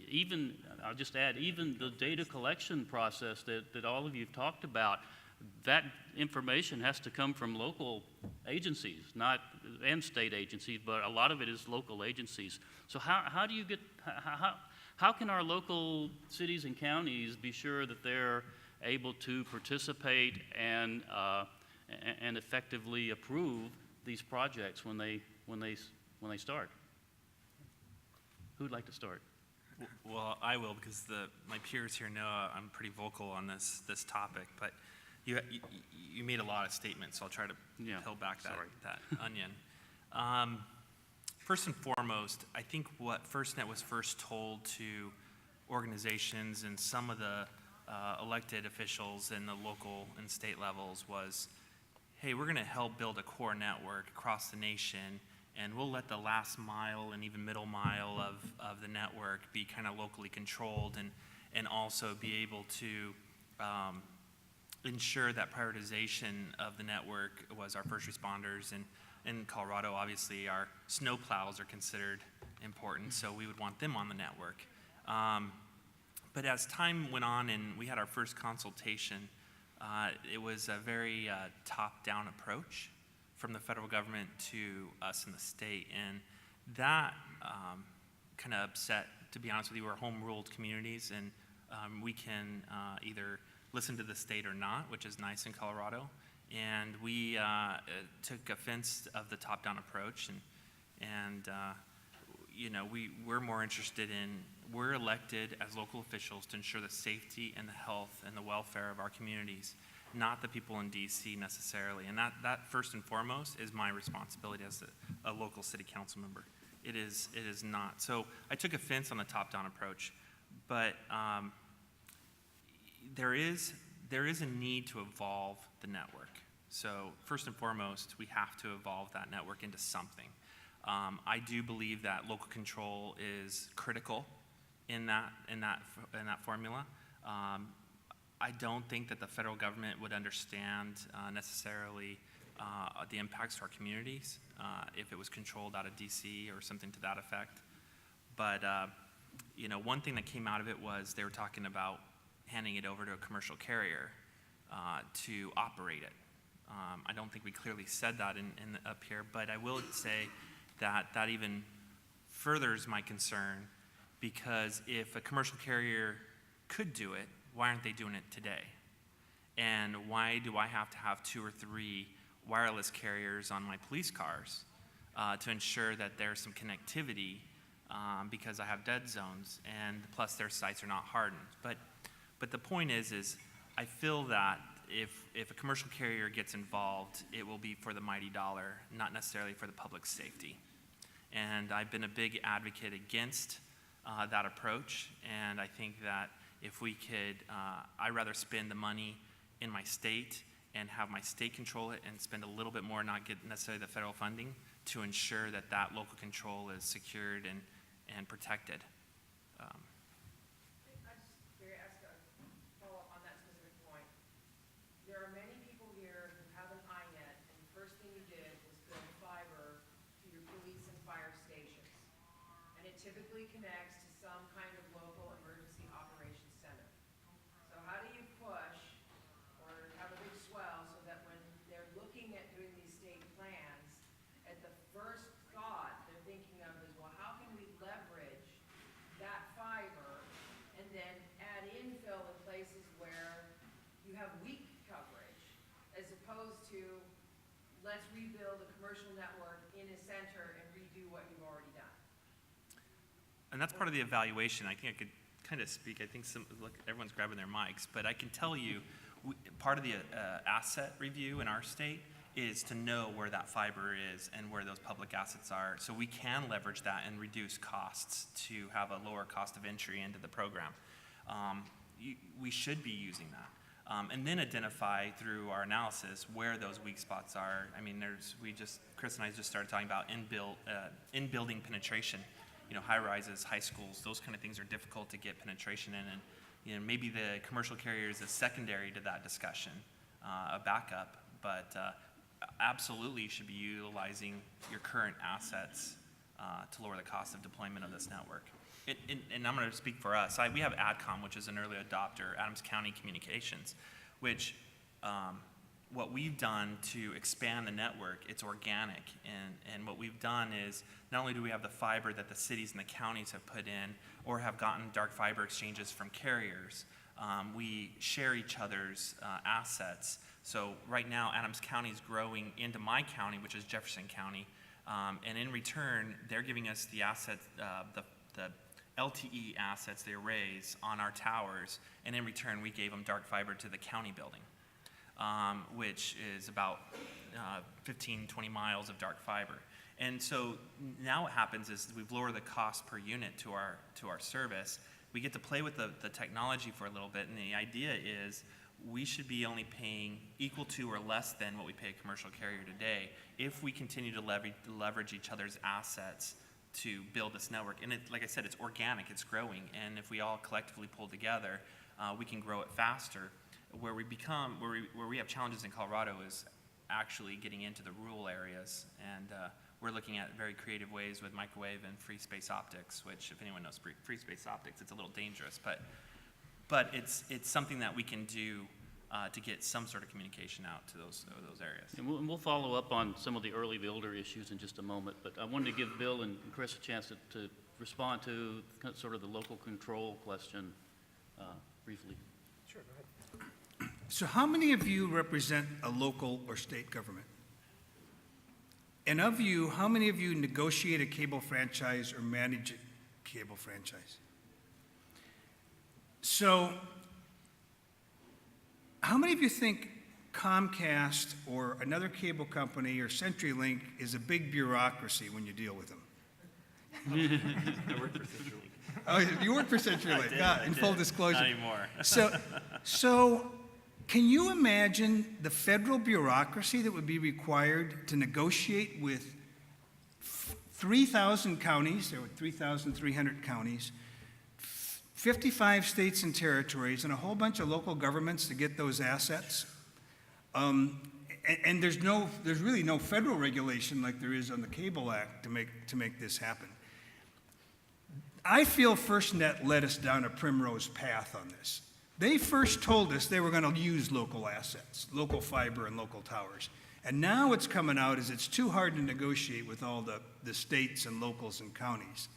even, I'll just add, even the data collection process that all of you have talked about, that information has to come from local agencies, and state agencies, but a lot of it is local agencies. So how do you get, how can our local cities and counties be sure that they're able to participate and effectively approve these projects when they start? Who'd like to start? Well, I will, because my peers here know I'm pretty vocal on this topic. But You made a lot of statements, so I'll try to Yeah, peel back sorry. that onion. First and foremost, I think what FirstNet was first told to organizations and some of the elected officials in the local and state levels was, hey, we're going to help build a core network across the nation, and we'll let the last mile and even middle mile of the network be kind of locally controlled, and also be able to ensure that prioritization of the network was our first responders. And in Colorado, obviously, our snow plows are considered important, so we would want them on the network. But as time went on and we had our first consultation, it was a very top-down approach from the federal government to us in the state. And that kind of upset, to be honest with you, we're home-ruled communities, and we can either listen to the state or not, which is nice in Colorado. And we took offense of the top-down approach, and we're more interested in, we're elected as local officials to ensure the safety and the health and the welfare of our communities, not the people in DC necessarily. And that first and foremost is my responsibility as a local city council member. It is not. So I took offense on the top-down approach, but there is a need to evolve the network. So first and foremost, we have to evolve that network into something. I do believe that local control is critical in that formula. I don't think that the federal government would understand necessarily the impacts to our communities if it was controlled out of DC or something to that effect. But one thing that came out of it was they were talking about handing it over to a commercial carrier to operate it. I don't think we clearly said that up here, but I will say that even furthers my concern, because if a commercial carrier could do it, why aren't they doing it today? And why do I have to have 2 or 3 wireless carriers on my police cars to ensure that there's some connectivity because I have dead zones, and plus their sites are not hardened. But the point is I feel that if a commercial carrier gets involved, it will be for the mighty dollar, not necessarily for the public safety. And I've been a big advocate against that approach, and I think that if we could, I'd rather spend the money in my state and have my state control it and spend a little bit more, not get necessarily the federal funding, to ensure that local control is secured and protected. There are many people here who have an INET, and the first thing you did was build fiber to your police and fire stations. And it typically connects to some kind of local emergency operations center. So how do you push or have a big swell so that when they're looking at doing these state plans, at the first thought they're thinking of is, well, how can we leverage that fiber and then add infill in places where you have weak coverage, as opposed to let's rebuild a commercial network in a center and redo what you've already done. And that's part of the evaluation. I think I could kind of speak. I think look, everyone's grabbing their mics, but I can tell you, part of the asset review in our state is to know where that fiber is and where those public assets are, so we can leverage that and reduce costs to have a lower cost of entry into the program. We should be using that. And then identify through our analysis where those weak spots are. I mean, Chris and I just started talking about in-building penetration. High rises, high schools, those kind of things are difficult to get penetration in, and maybe the commercial carrier is a secondary to that discussion, a backup. But absolutely, you should be utilizing your current assets to lower the cost of deployment of this network. And I'm going to speak for us. We have ADCOM, which is an early adopter, Adams County Communications, which what we've done to expand the network, it's organic. And what we've done is not only do we have the fiber that the cities and the counties have put in or have gotten dark fiber exchanges from carriers, we share each other's assets. So right now, Adams County is growing into my county, which is Jefferson County. And in return, they're giving us the assets, the LTE assets, the arrays on our towers, and in return we gave them dark fiber to the county building. which is about 15, 20 miles of dark fiber. And so now what happens is we've lowered the cost per unit to our service. We get to play with the technology for a little bit, and the idea is we should be only paying equal to or less than what we pay a commercial carrier today if we continue to leverage each other's assets to build this network. And like I said, it's organic, it's growing, and if we all collectively pull together, we can grow it faster. Where we have challenges in Colorado is actually getting into the rural areas, and we're looking at very creative ways with microwave and free space optics, which if anyone knows free space optics, it's a little dangerous, but it's something that we can do to get some sort of communication out to those areas. And we'll follow up on some of the early builder issues in just a moment, but I wanted to give Bill and Chris a chance to respond to sort of the local control question briefly. Sure, go ahead. So how many of you represent a local or state government? And of you, how many of you negotiate a cable franchise or manage a cable franchise? So how many of you think Comcast or another cable company or CenturyLink is a big bureaucracy when you deal with them? I work for CenturyLink. Oh, you work for CenturyLink, in full disclosure. Not anymore. So can you imagine the federal bureaucracy that would be required to negotiate with 3,000 counties, there were 3,300 counties, 55 states and territories, and a whole bunch of local governments to get those assets? And there's really no federal regulation like there is on the Cable Act to make this happen. I feel FirstNet led us down a primrose path on this. They first told us they were going to use local assets, local fiber and local towers. And now what's coming out is it's too hard to negotiate with all the states and locals and counties.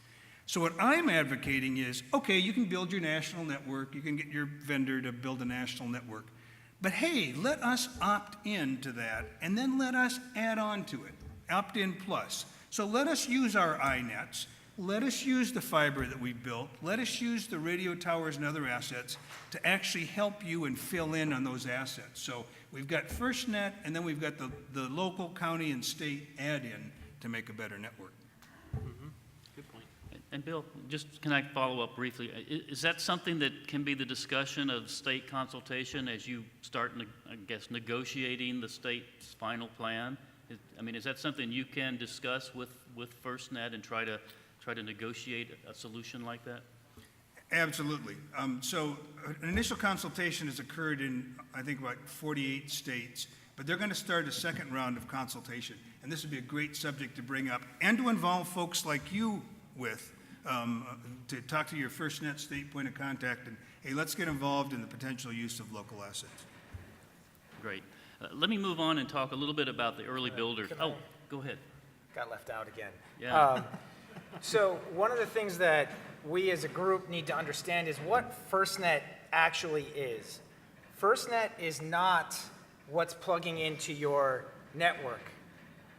So what I'm advocating is, okay, you can build your national network, you can get your vendor to build a national network, but hey, let us opt in to that, and then let us add on to it, opt-in plus. So let us use our iNets, let us use the fiber that we built, let us use the radio towers and other assets to actually help you and fill in on those assets. So we've got FirstNet, and then we've got the local, county, and state add-in to make a better network. Good point. And Bill, just can I follow up briefly? Is that something that can be the discussion of state consultation as you start, I guess, negotiating the state's final plan? Is that something you can discuss with FirstNet and try to negotiate a solution like that? Absolutely. So an initial consultation has occurred in, I think, about 48 states, but they're going to start a second round of consultation. And this would be a great subject to bring up and to involve folks like you with, to talk to your FirstNet state point of contact and, hey, let's get involved in the potential use of local assets. Great. Let me move on and talk a little bit about the early builders. Can I- Oh, go ahead. Got left out again. Yeah. So one of the things that we as a group need to understand is what FirstNet actually is. FirstNet is not what's plugging into your network.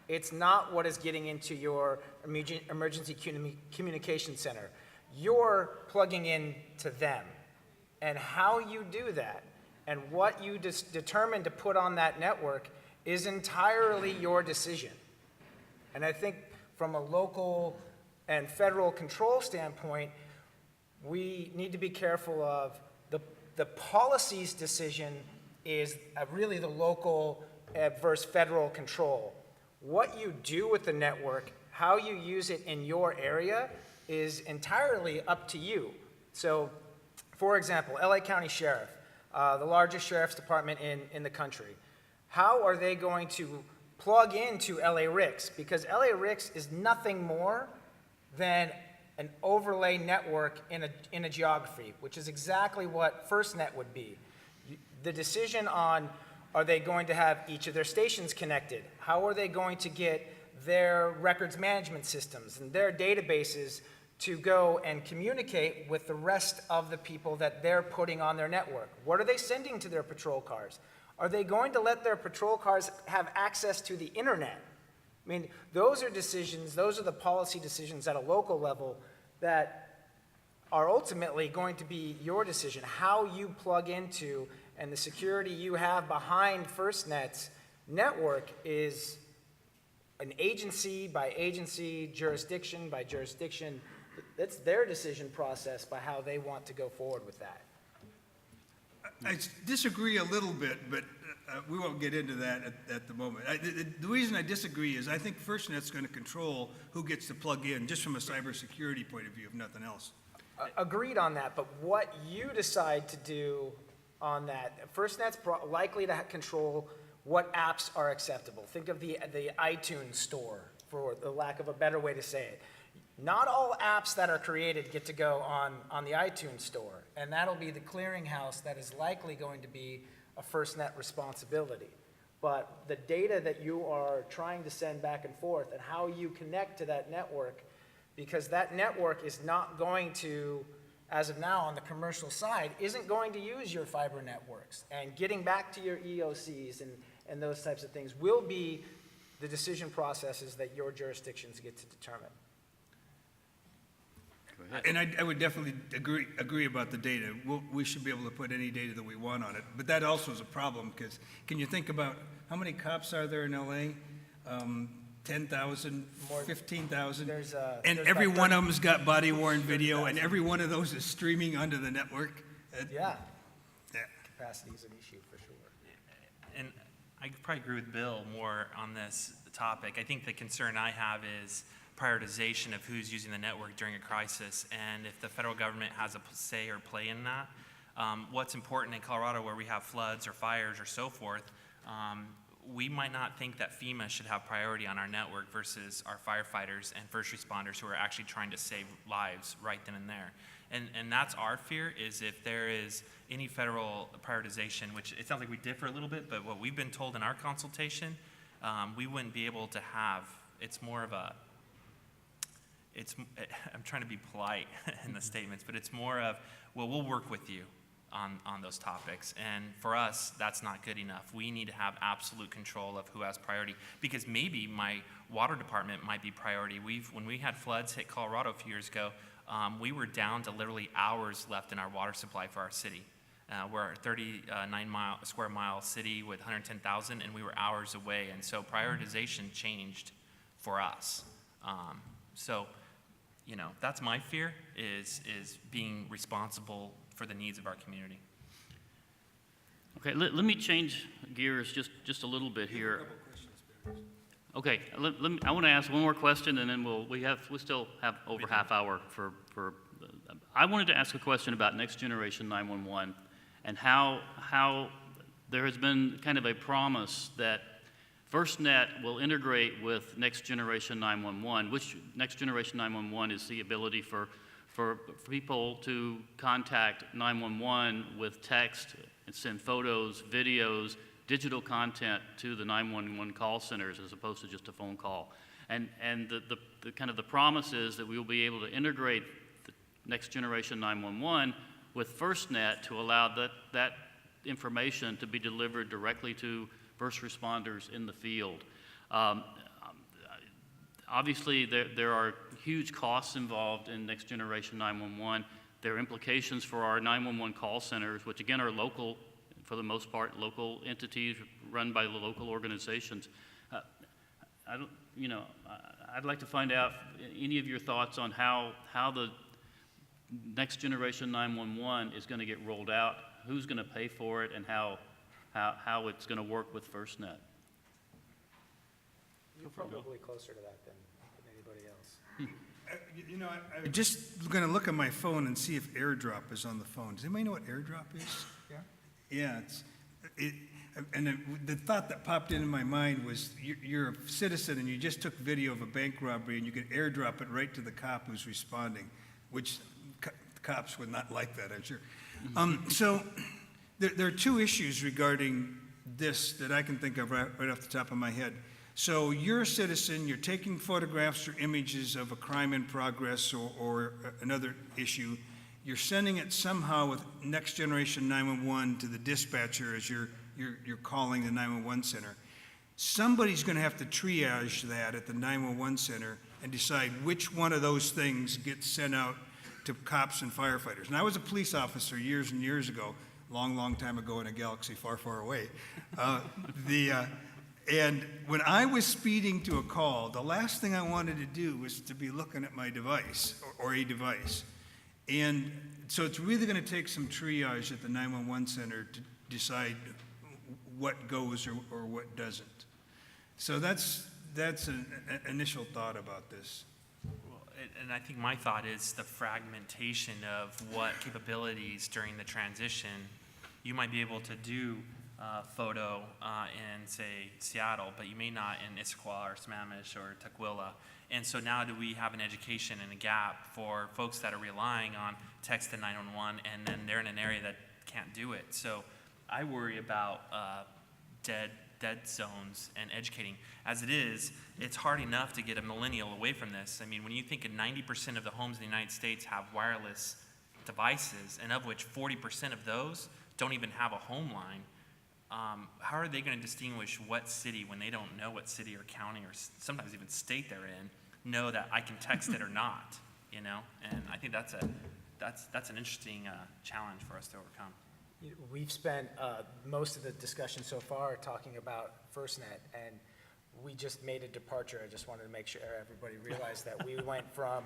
It's not what is getting into your emergency communication center. You're plugging in to them. And how you do that and what you determine to put on that network is entirely your decision. And I think from a local and federal control standpoint, we need to be careful of the policy's decision is really the local versus federal control. What you do with the network, how you use it in your area is entirely up to you. So, for example, LA County Sheriff, the largest sheriff's department in the country. How are they going to plug into LA RICS? Because LA RICS is nothing more than an overlay network in a geography, which is exactly what FirstNet would be. The decision on, are they going to have each of their stations connected? How are they going to get their records management systems and their databases to go and communicate with the rest of the people that they're putting on their network? What are they sending to their patrol cars? Are they going to let their patrol cars have access to the internet? I mean, those are decisions, those are the policy decisions at a local level that are ultimately going to be your decision, how you plug into and the security you have behind FirstNet's network is an agency by agency, jurisdiction by jurisdiction. That's their decision process by how they want to go forward with that. I disagree a little bit, but we won't get into that at the moment. The reason I disagree is I think FirstNet's going to control who gets to plug in, just from a cybersecurity point of view, if nothing else. Agreed on that, but what you decide to do on that, FirstNet's likely to control what apps are acceptable. Think of the iTunes store, for the lack of a better way to say it. Not all apps that are created get to go on the iTunes store, and that'll be the clearinghouse that is likely going to be a FirstNet responsibility. But the data that you are trying to send back and forth and how you connect to that network, because that network is not going to, as of now on the commercial side, isn't going to use your fiber networks. And getting back to your EOCs and those types of things will be the decision processes that your jurisdictions get to determine. And I would definitely agree about the data. We should be able to put any data that we want on it. But that also is a problem, because can you think about how many cops are there in LA? 10,000, 15,000? And there's every about one of them's got body-worn video, and every one of those is streaming onto the network. Yeah, Yeah. capacity is an issue for sure. And I probably agree with Bill more on this topic. I think the concern I have is prioritization of who's using the network during a crisis, and if the federal government has a say or play in that. What's important in Colorado, where we have floods or fires or so forth, we might not think that FEMA should have priority on our network versus our firefighters and first responders who are actually trying to save lives right then and there. And that's our fear, is if there is any federal prioritization, which it sounds like we differ a little bit, but what we've been told in our consultation, we wouldn't be able to have. It's more of a, I'm trying to be polite in the statements, but it's more of, well, we'll work with you on those topics. And for us, that's not good enough. We need to have absolute control of who has priority, because maybe my water department might be priority. When we had floods hit Colorado a few years ago, we were down to literally hours left in our water supply for our city. We're a 39 square mile city with 110,000, and we were hours away. And so prioritization changed for us. So, you know, that's my fear, is being responsible for the needs of our community. Okay, let me change gears just a little bit here. Okay, I want to ask one more question, and then we still have over half hour for. I wanted to ask a question about Next Generation 911 and how there has been kind of a promise that FirstNet will integrate with Next Generation 911, which Next Generation 911 is the ability for people to contact 911 with text and send photos, videos, digital content to the 911 call centers as opposed to just a phone call. And the kind of the promise is that we will be able to integrate the Next Generation 911 with FirstNet to allow that information to be delivered directly to first responders in the field. Obviously, there are huge costs involved in Next Generation 911. There are implications for our 911 call centers, which again are local, for the most part, local entities run by the local organizations. I'd like to find out any of your thoughts on how the Next Generation 911 is going to get rolled out, who's going to pay for it, and how it's going to work with FirstNet. You're probably closer to that than anybody else. You know, I'm just going to look at my phone and see if AirDrop is on the phone. Does anybody know what AirDrop is? Yeah. The thought that popped into my mind was you're a citizen and you just took video of a bank robbery and you could AirDrop it right to the cop who's responding, which cops would not like that, I'm sure. So there are two issues regarding this that I can think of right off the top of my head. So you're a citizen, you're taking photographs or images of a crime in progress or another issue. You're sending it somehow with Next Generation 911 to the dispatcher as you're calling the 911 center. Somebody's going to have to triage that at the 911 center and decide which one of those things gets sent out to cops and firefighters. And I was a police officer years and years ago. long, long time ago in a galaxy far, far away. And when I was speeding to a call, the last thing I wanted to do was to be looking at my device or a device. And so it's really going to take some triage at the 911 center to decide what goes or what doesn't. So that's an initial thought about this. Well, and I think my thought is the fragmentation of what capabilities during the transition. You might be able to do photo in, say, Seattle, but you may not in Issaquah or Sammamish or Tukwila. And so now do we have an education and a gap for folks that are relying on text to 911, and then they're in an area that can't do it. So I worry about dead zones and educating. As it is, it's hard enough to get a millennial away from this. I mean, when you think of 90% of the homes in the United States have wireless devices, and of which 40% of those don't even have a home line, how are they going to distinguish what city, when they don't know what city or county or sometimes even state they're in, know that I can text it or not, you know? And I think that's an interesting challenge for us to overcome. We've spent most of the discussion so far talking about FirstNet, and we just made a departure. I just wanted to make sure everybody realized that we went from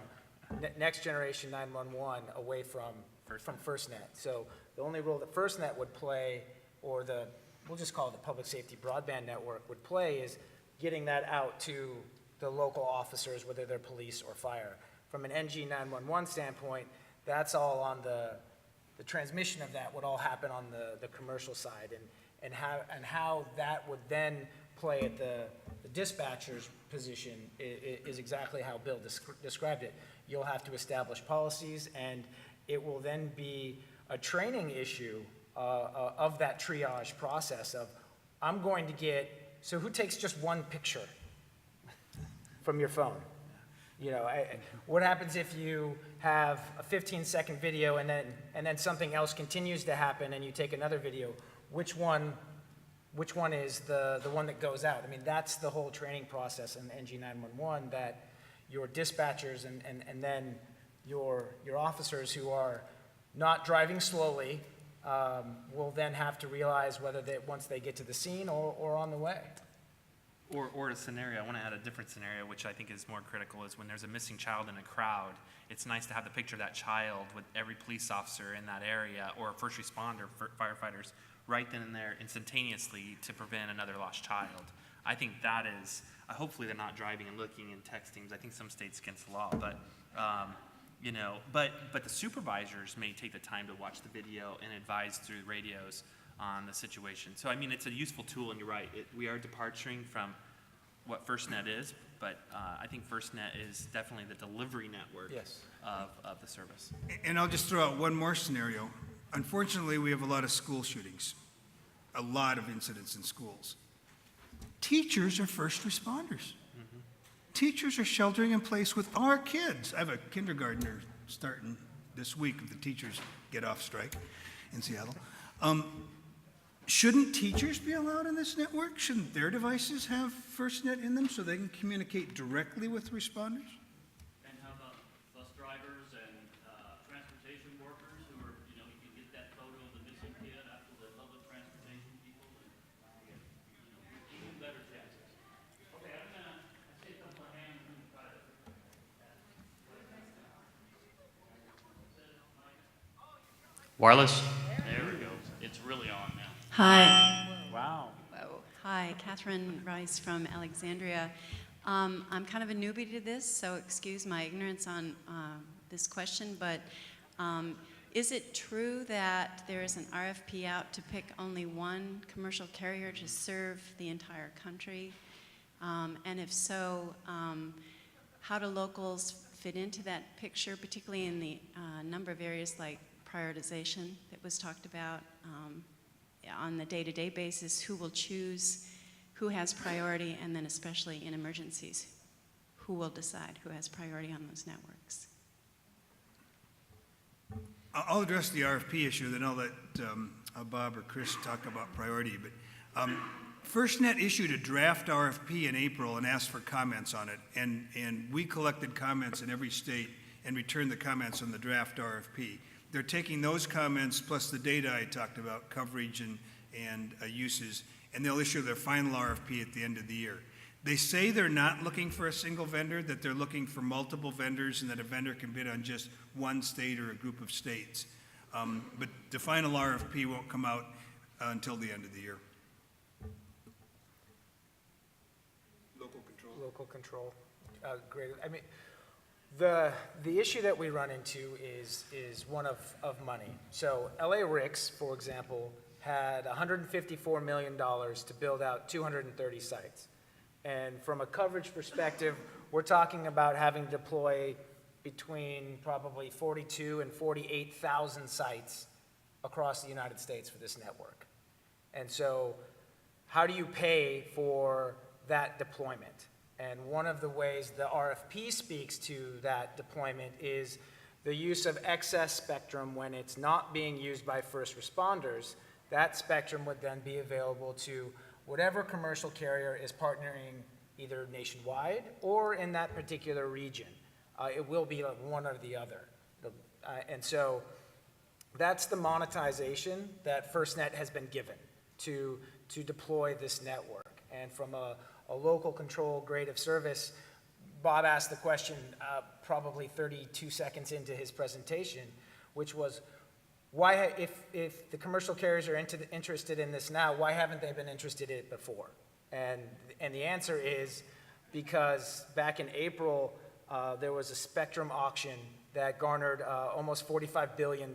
next generation 911 away from FirstNet. So the only role that FirstNet would play, or we'll just call it the public safety broadband network would play, is getting that out to the local officers, whether they're police or fire. From an NG 911 standpoint, that's all on the transmission of that would all happen on the commercial side, and how that would then play at the dispatcher's position is exactly how Bill described it. You'll have to establish policies, and it will then be a training issue of that triage process of, I'm going to get, so who takes just one picture from your phone? You know, what happens if you have a 15-second video and then something else continues to happen and you take another video? Which one is the one that goes out? I mean, that's the whole training process in NG911, that your dispatchers and then your officers who are not driving slowly will then have to realize whether once they get to the scene or on the way. Or a scenario, I want to add a different scenario, which I think is more critical, is when there's a missing child in a crowd. It's nice to have the picture of that child with every police officer in that area, or a first responder, firefighters, right then and there instantaneously to prevent another lost child. I think that is, hopefully they're not driving and looking and texting. I think some states against the law, but you know, but the supervisors may take the time to watch the video and advise through radios on the situation. So I mean, it's a useful tool, and you're right, we are departing from what FirstNet is, but I think FirstNet is definitely the delivery network of the service. And I'll just throw out one more scenario. Unfortunately, we have a lot of school shootings, a lot of incidents in schools. Teachers are first responders. Mm-hmm. Teachers are sheltering in place with our kids. I have a kindergartner starting this week if the teachers get off strike in Seattle. Shouldn't teachers be allowed in this network? Shouldn't their devices have FirstNet in them so they can communicate directly with responders? And how about bus drivers and transportation workers who are, you know, you can get that photo of the missing kid after the public transportation people, and even better chances. Okay, I see a couple of hands in the crowd. Wireless? There we go. It's really on now. Hi. Wow. Hi, Catherine Rice from Alexandria. I'm kind of a newbie to this, so excuse my ignorance on this question, but is it true that there is an RFP out to pick only one commercial carrier to serve the entire country? And if so, how do locals fit into that picture, particularly in the number of areas like prioritization that was talked about? On the day-to-day basis, who will choose who has priority, and then especially in emergencies, who will decide who has priority on those networks? I'll address the RFP issue, then I'll let Bob or Chris talk about priority. But FirstNet issued a draft RFP in April and asked for comments on it, and we collected comments in every state and returned the comments on the draft RFP. they're taking those comments plus the data I talked about, coverage and uses, and they'll issue their final RFP at the end of the year. They say they're not looking for a single vendor, that they're looking for multiple vendors and that a vendor can bid on just one state or a group of states. But the final RFP won't come out until the end of the year. Local control. Local control. Great. I mean, the issue that we run into is one of money. So LA RICS, for example, had $154 million to build out 230 sites. And from a coverage perspective, we're talking about having to deploy between probably 42 and 48,000 sites across the United States for this network. And so how do you pay for that deployment? And one of the ways the RFP speaks to that deployment is the use of excess spectrum when it's not being used by first responders. That spectrum would then be available to whatever commercial carrier is partnering either nationwide or in that particular region. It will be one or the other. And so that's the monetization that FirstNet has been given to deploy this network. And from a local control grade of service, Bob asked the question probably 32 seconds into his presentation, which was, why, if the commercial carriers are interested in this now, why haven't they been interested in it before? And the answer is because back in April, there was a spectrum auction that garnered almost $45 billion.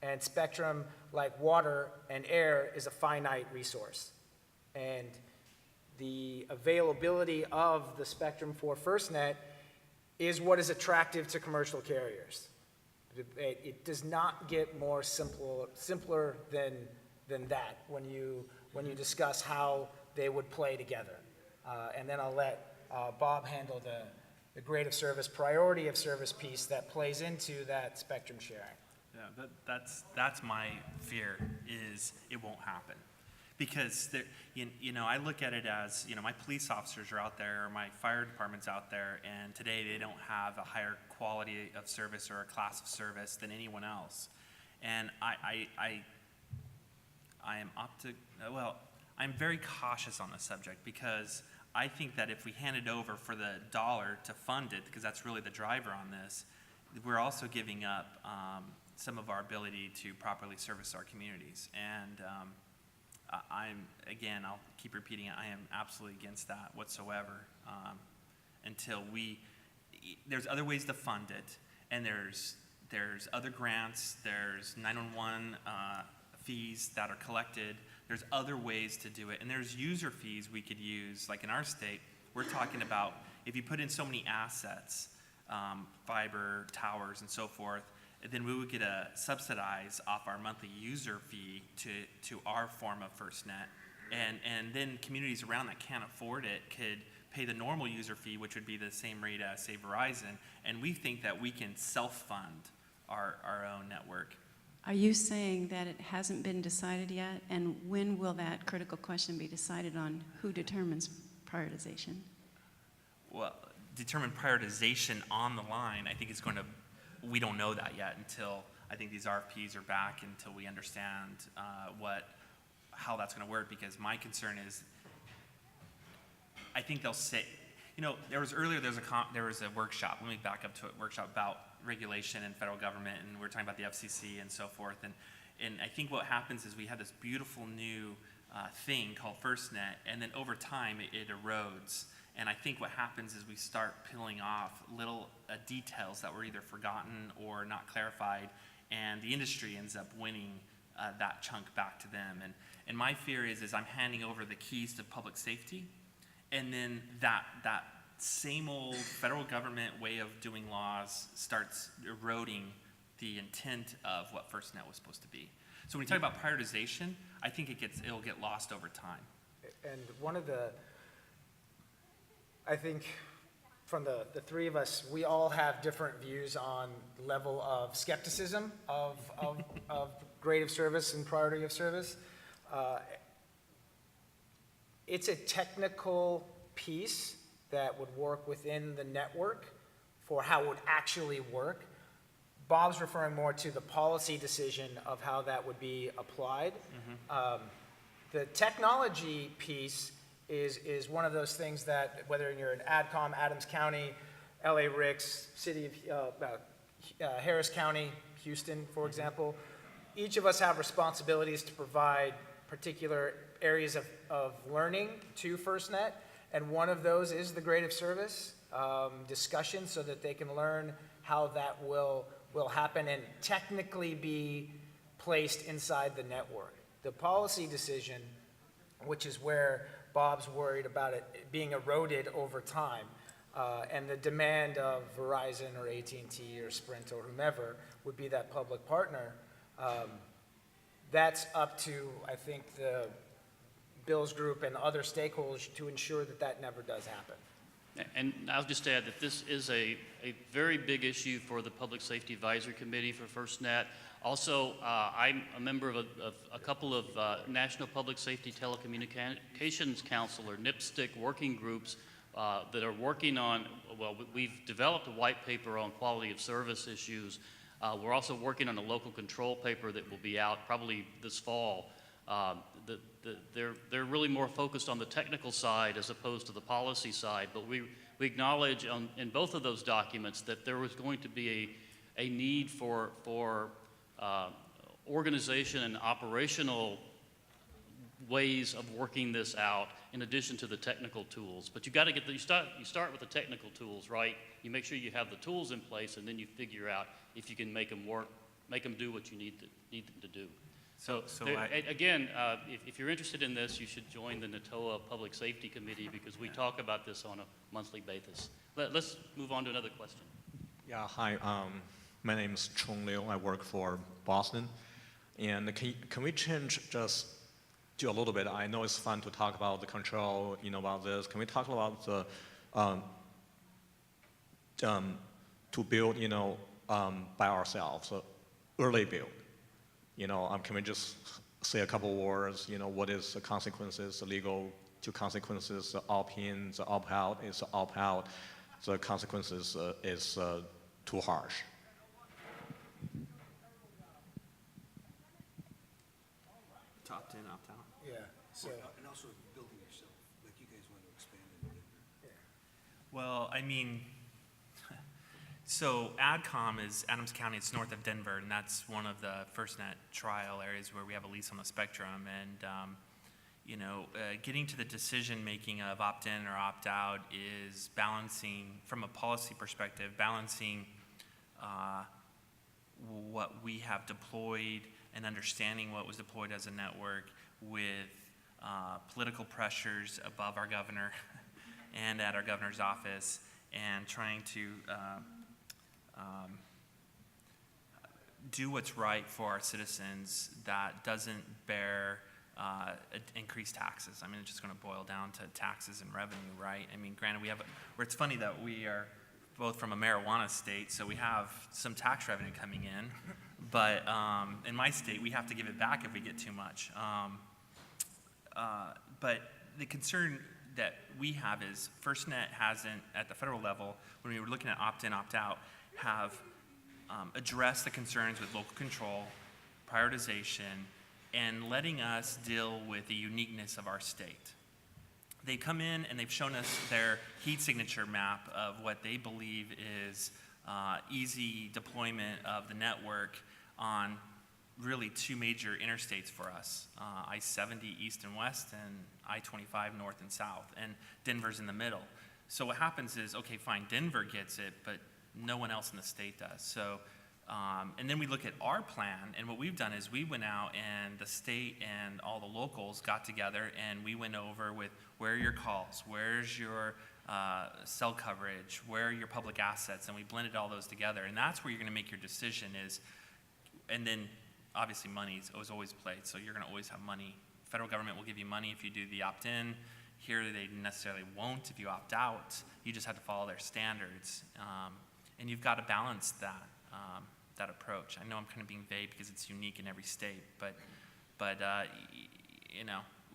And spectrum, like water and air, is a finite resource. And the availability of the spectrum for FirstNet is what is attractive to commercial carriers. It does not get more simpler than that when you discuss how they would play together. And then I'll let Bob handle the grade of service, priority of service piece that plays into that spectrum sharing. Yeah, that's my fear, is it won't happen. Because I look at it as, my police officers are out there, or my fire department's out there, and today they don't have a higher quality of service or a class of service than anyone else. And I'm very cautious on this subject, because I think that if we hand it over for the dollar to fund it, because that's really the driver on this, we're also giving up some of our ability to properly service our communities. And I'll keep repeating it, I am absolutely against that whatsoever until there's other ways to fund it, and there's other grants, there's 911 fees that are collected, there's other ways to do it, and there's user fees we could use. Like in our state, we're talking about if you put in so many assets, fiber, towers, and so forth, then we would get a subsidize off our monthly user fee to our form of FirstNet. And then communities around that can't afford it could pay the normal user fee, which would be the same rate as, say, Verizon. And we think that we can self-fund our own network. Are you saying that it hasn't been decided yet? And when will that critical question be decided on? Who determines prioritization? Well, determine prioritization on the line, I think it's going to, we don't know that yet until I think these RFPs are back, until we understand how that's going to work. Because my concern is, I think they'll say, there was a workshop. Let me back up to a workshop about regulation and federal government, and we're talking about the FCC and so forth. And I think what happens is we have this beautiful new thing called FirstNet, and then over time it erodes. And I think what happens is we start peeling off little details that were either forgotten or not clarified, and the industry ends up winning that chunk back to them. And my fear is I'm handing over the keys to public safety, and then that same old federal government way of doing laws starts eroding the intent of what FirstNet was supposed to be. So when you talk about prioritization, I think it'll get lost over time. And I think from the three of us, we all have different views on the level of skepticism of grade of service and priority of service. It's a technical piece that would work within the network for how it would actually work, Bob's referring more to the policy decision of how that would be applied. The technology piece is one of those things that, whether you're in AdCom, Adams County, LA Ricks, City of Harris County, Houston, for example, each of us have responsibilities to provide particular areas of learning to FirstNet, and one of those is the grade of service discussion, so that they can learn how that will happen and technically be placed inside the network. The policy decision, which is where Bob's worried about it being eroded over time, and the demand of Verizon or AT&T or Sprint or whomever would be that public partner, that's up to, I think, the Bill's group and other stakeholders to ensure that that never does happen. And I'll just add that this is a very big issue for the Public Safety Advisory Committee for FirstNet. Also, I'm a member of a couple of National Public Safety Telecommunications Council, or NIPSTIC, working groups that are working on, well, we've developed a white paper on quality of service issues. We're also working on a local control paper that will be out probably this fall. They're really more focused on the technical side as opposed to the policy side, but we acknowledge in both of those documents that there was going to be a need for organization and operational ways of working this out in addition to the technical tools. But you got to you start with the technical tools, right? You make sure you have the tools in place, and then you figure out if you can make them work, make them do what you need them to do. So again, if you're interested in this, you should join the NATOA Public Safety Committee, because we talk about this on a monthly basis. Let's move on to another question. Yeah, hi. My name is Chung Liu. I work for Boston. And can we change just do a little bit? I know it's fun to talk about the control, about this. Can we talk about the to build, by ourselves, early build? Can we just say a couple words? What is the consequences, the legal consequences, the opt-in, the opt-out? Is the opt-out, the consequences is too harsh? Opt in, opt out. Yeah, so, And also building yourself, like you guys want to expand in Denver. Well, I mean, so AdCom is Adams County. It's north of Denver, and that's one of the FirstNet trial areas where we have a lease on the spectrum. And getting to the decision making of opt-in or opt-out is balancing, from a policy perspective, balancing what we have deployed and understanding what was deployed as a network with political pressures above our governor and at our governor's office, and trying to do what's right for our citizens that doesn't bear increased taxes. I mean, it's just going to boil down to taxes and revenue, right? I mean, granted, it's funny that we are both from a marijuana state, so we have some tax revenue coming in, but in my state, we have to give it back if we get too much. But the concern that we have is FirstNet hasn't, at the federal level, when we were looking at opt-in, opt-out, have addressed the concerns with local control, prioritization, and letting us deal with the uniqueness of our state. They come in and they've shown us their heat signature map of what they believe is easy deployment of the network on really two major interstates for us, I-70 east and west and I-25 north and south, and Denver's in the middle. So what happens is, okay, fine, Denver gets it, but no one else in the state does. So, and then we look at our plan, and what we've done is we went out and the state and all the locals got together and we went over with where are your calls, where's your cell coverage, where are your public assets, and we blended all those together. And that's where you're gonna make your decision is, and then obviously money is always played, so you're gonna always have money. Federal government will give you money if you do the opt-in. Here they necessarily won't if you opt out. You just have to follow their standards. And you've got to balance that, that approach. I know I'm kind of being vague because it's unique in every state, but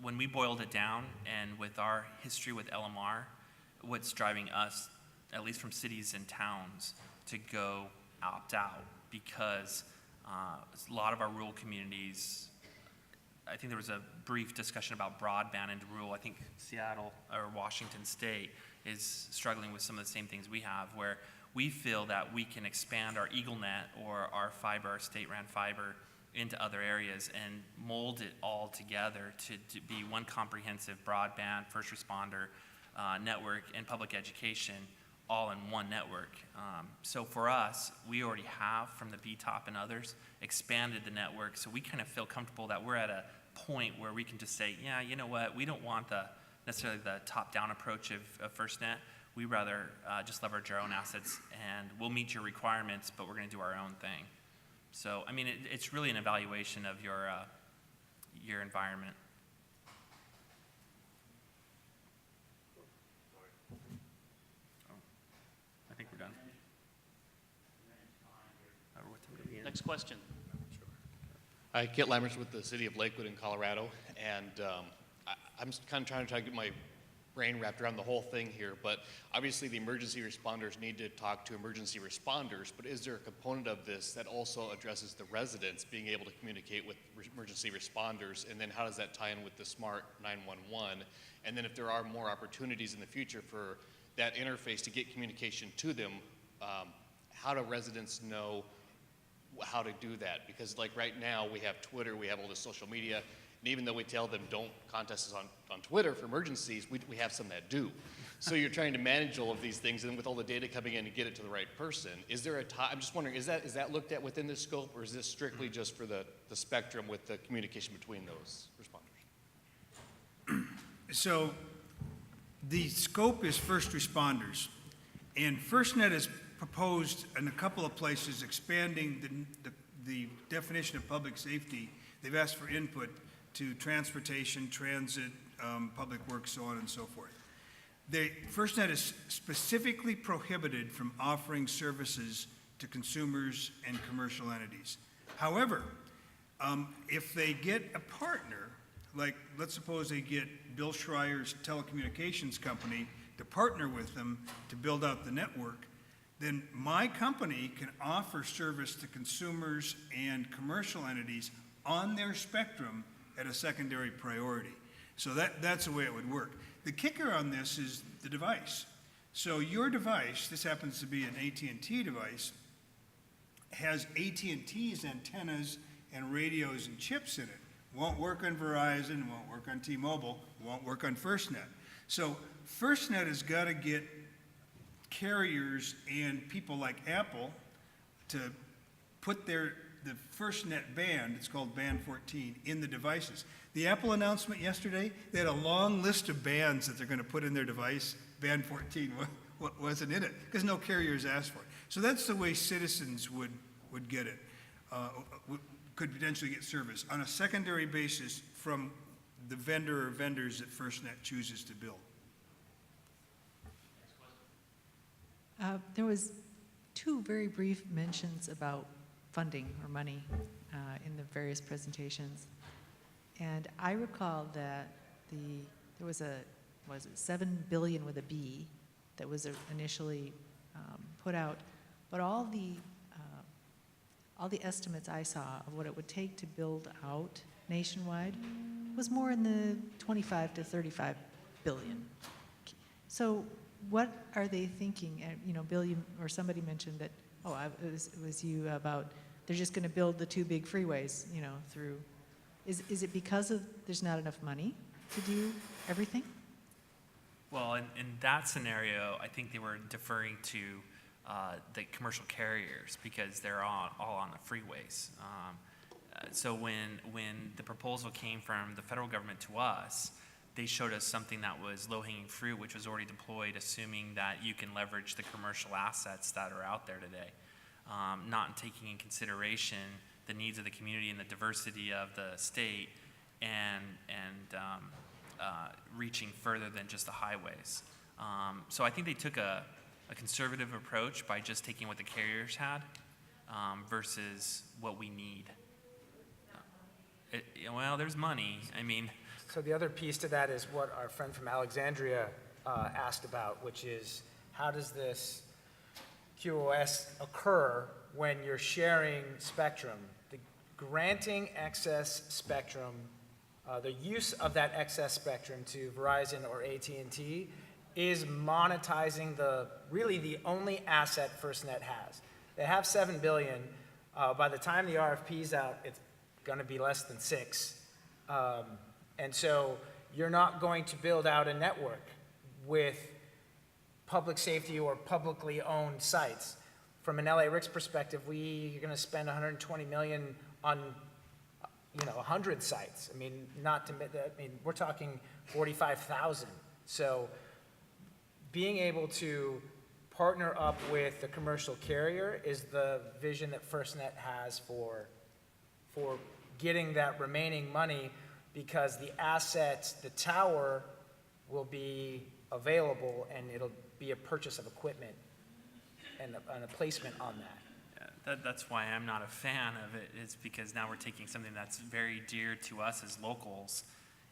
when we boiled it down, and with our history with LMR, what's driving us, at least from cities and towns, to go opt out because a lot of our rural communities, I think there was a brief discussion about broadband into rural. I think Seattle or Washington State is struggling with some of the same things we have, where we feel that we can expand our EagleNet or our fiber, our state-ran fiber, into other areas and mold it all together to be one comprehensive broadband, first responder network, and public education all in one network. So for us, we already have, from the BTOP and others, expanded the network, so we kind of feel comfortable that we're at a point where we can just say, yeah, you know what, we don't want necessarily the top-down approach of FirstNet. We rather just leverage our own assets, and we'll meet your requirements, but we're going to do our own thing. So, I mean, it's really an evaluation of your environment. I think we're done. What time do we end? Next question. Hi, Kit Lammers with the city of Lakewood in Colorado, and I'm just kind of trying to get my brain wrapped around the whole thing here, but obviously the emergency responders need to talk to emergency responders, but is there a component of this that also addresses the residents being able to communicate with emergency responders, and then how does that tie in with the smart 911? And then if there are more opportunities in the future for that interface to get communication to them, how do residents know how to do that? Because like right now we have Twitter, we have all this social media, and even though we tell them don't contact us on Twitter for emergencies, we have some that do. So you're trying to manage all of these things, and with all the data coming in and get it to the right person, is there a time, I'm just wondering, is that looked at within this scope, or is this strictly just for the spectrum with the communication between those responders? So the scope is first responders, and FirstNet has proposed in a couple of places expanding the definition of public safety. They've asked for input to transportation, transit, public works, so on and so forth. FirstNet is specifically prohibited from offering services to consumers and commercial entities. However, if they get a partner, like let's suppose they get Bill Schreier's telecommunications company to partner with them to build out the network, then my company can offer service to consumers and commercial entities on their spectrum at a secondary priority. So that's the way it would work. The kicker on this is the device. So your device, this happens to be an AT&T device, has AT&T's antennas and radios and chips in it. Won't work on Verizon, won't work on T-Mobile, won't work on FirstNet. So FirstNet has got to get carriers and people like Apple to put the FirstNet band, it's called band 14, in the devices. The Apple announcement yesterday, they had a long list of bands that they're going to put in their device. Band 14 wasn't in it because no carriers asked for it. So that's the way citizens would get it, could potentially get service on a secondary basis from the vendor or vendors that FirstNet chooses to build. There was two very brief mentions about funding or money in the various presentations. And I recall that there was $7 billion with a B that was initially put out, but all the estimates I saw of what it would take to build out nationwide was more in the 25 to 35 billion. So what are they thinking? You know, Bill, or somebody mentioned that, it was you about they're just going to build the two big freeways, you know, through. Is it because of there's not enough money to do everything? Well, in that scenario, I think they were deferring to the commercial carriers because they're all on the freeways. So when the proposal came from the federal government to us, they showed us something that was low-hanging fruit, which was already deployed, assuming that you can leverage the commercial assets that are out there today, not taking in consideration the needs of the community and the diversity of the state, and reaching further than just the highways. So I think they took a conservative approach by just taking what the carriers had versus what we need. Well, there's money. I mean. So the other piece to that is what our friend from Alexandria asked about, which is how does this QoS occur when you're sharing spectrum. The granting excess spectrum, the use of that excess spectrum to Verizon or AT&T is monetizing really the only asset FirstNet has. They have $7 billion. By the time the RFP's out, it's going to be less than 6. And so you're not going to build out a network with public safety or publicly owned sites. From an LA Ricks perspective, you're going to spend $120 million on 100 sites. I mean, we're talking 45,000. So being able to partner up with the commercial carrier is the vision that FirstNet has for getting that remaining money, because the asset, the tower, will be available, and it'll be a purchase of equipment and a placement on that. That's why I'm not a fan of it, is because now we're taking something that's very dear to us as locals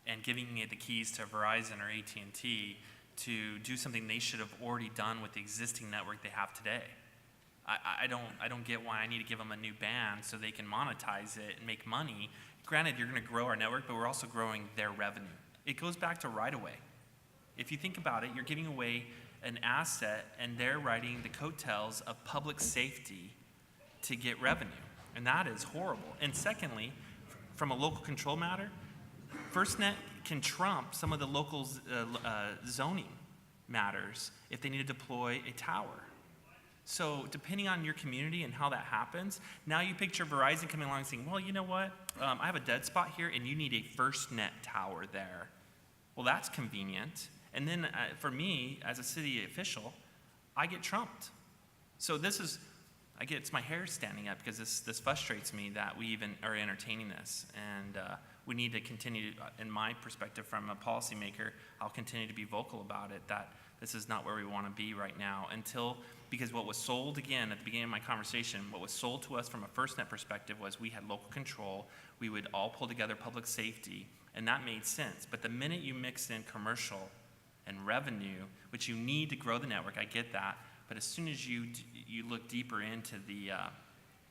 and giving it the keys to Verizon or AT&T to do something they should have already done with the existing network they have today. I don't get why I need to give them a new band so they can monetize it and make money. Granted, you're going to grow our network, but we're also growing their revenue. It goes back to right-of-way. If you think about it, you're giving away an asset, and they're riding the coattails of public safety to get revenue, and that is horrible. And secondly, from a local control matter, FirstNet can trump some of the local zoning matters if they need to deploy a tower. So depending on your community and how that happens, now you picture Verizon coming along and saying, well, you know what, I have a dead spot here and you need a FirstNet tower there. Well, that's convenient. And then for me, as a city official, I get trumped. So it's my hair standing up, because this frustrates me that we even are entertaining this. And we need to continue, in my perspective from a policymaker, I'll continue to be vocal about it, that this is not where we want to be right now because what was sold, again, at the beginning of my conversation, what was sold to us from a FirstNet perspective was we had local control, we would all pull together public safety, and that made sense. But the minute you mix in commercial and revenue, which you need to grow the network, I get that, but as soon as you look deeper into the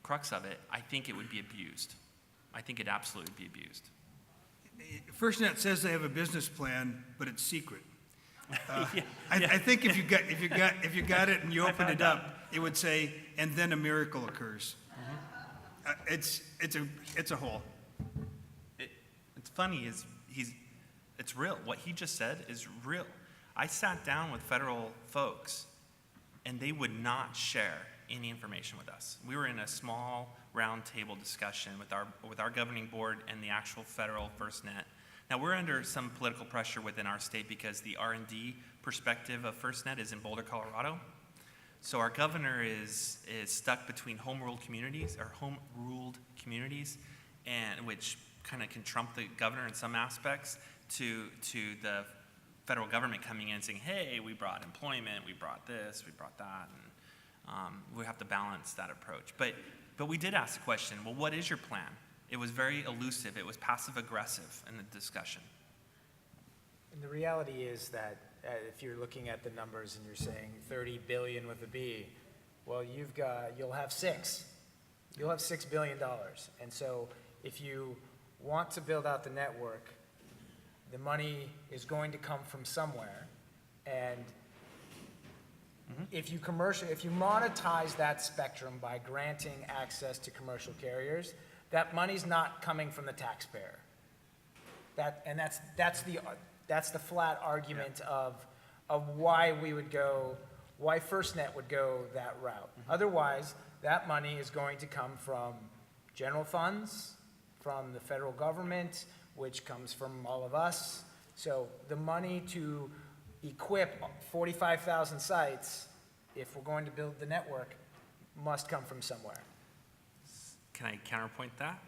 crux of it, I think it would be abused. I think it absolutely would be abused. FirstNet says they have a business plan, but it's secret. I think if you got it and you opened it up, it would say, and then a miracle occurs. It's a hole. It's funny it's real. What he just said is real. I sat down with federal folks, and they would not share any information with us. We were in a small roundtable discussion with our governing board and the actual federal FirstNet. Now, we're under some political pressure within our state because the R&D perspective of FirstNet is in Boulder, Colorado. So our governor is stuck between home-ruled communities, and which kind of can trump the governor in some aspects, to the federal government coming in and saying, hey, we brought employment, we brought this, we brought that, and we have to balance that approach. But we did ask the question, well, what is your plan? It was very elusive. It was passive-aggressive in the discussion. And the reality is that if you're looking at the numbers and you're saying 30 billion with a B, well, you'll have 6. You'll have $6 billion. And so if you want to build out the network, the money is going to come from somewhere. And if you monetize that spectrum by granting access to commercial carriers, that money's not coming from the taxpayer. That's the flat argument of why why FirstNet would go that route. Otherwise, that money is going to come from general funds, from the federal government, which comes from all of us. So the money to equip 45,000 sites, if we're going to build the network, must come from somewhere. Can I counterpoint that?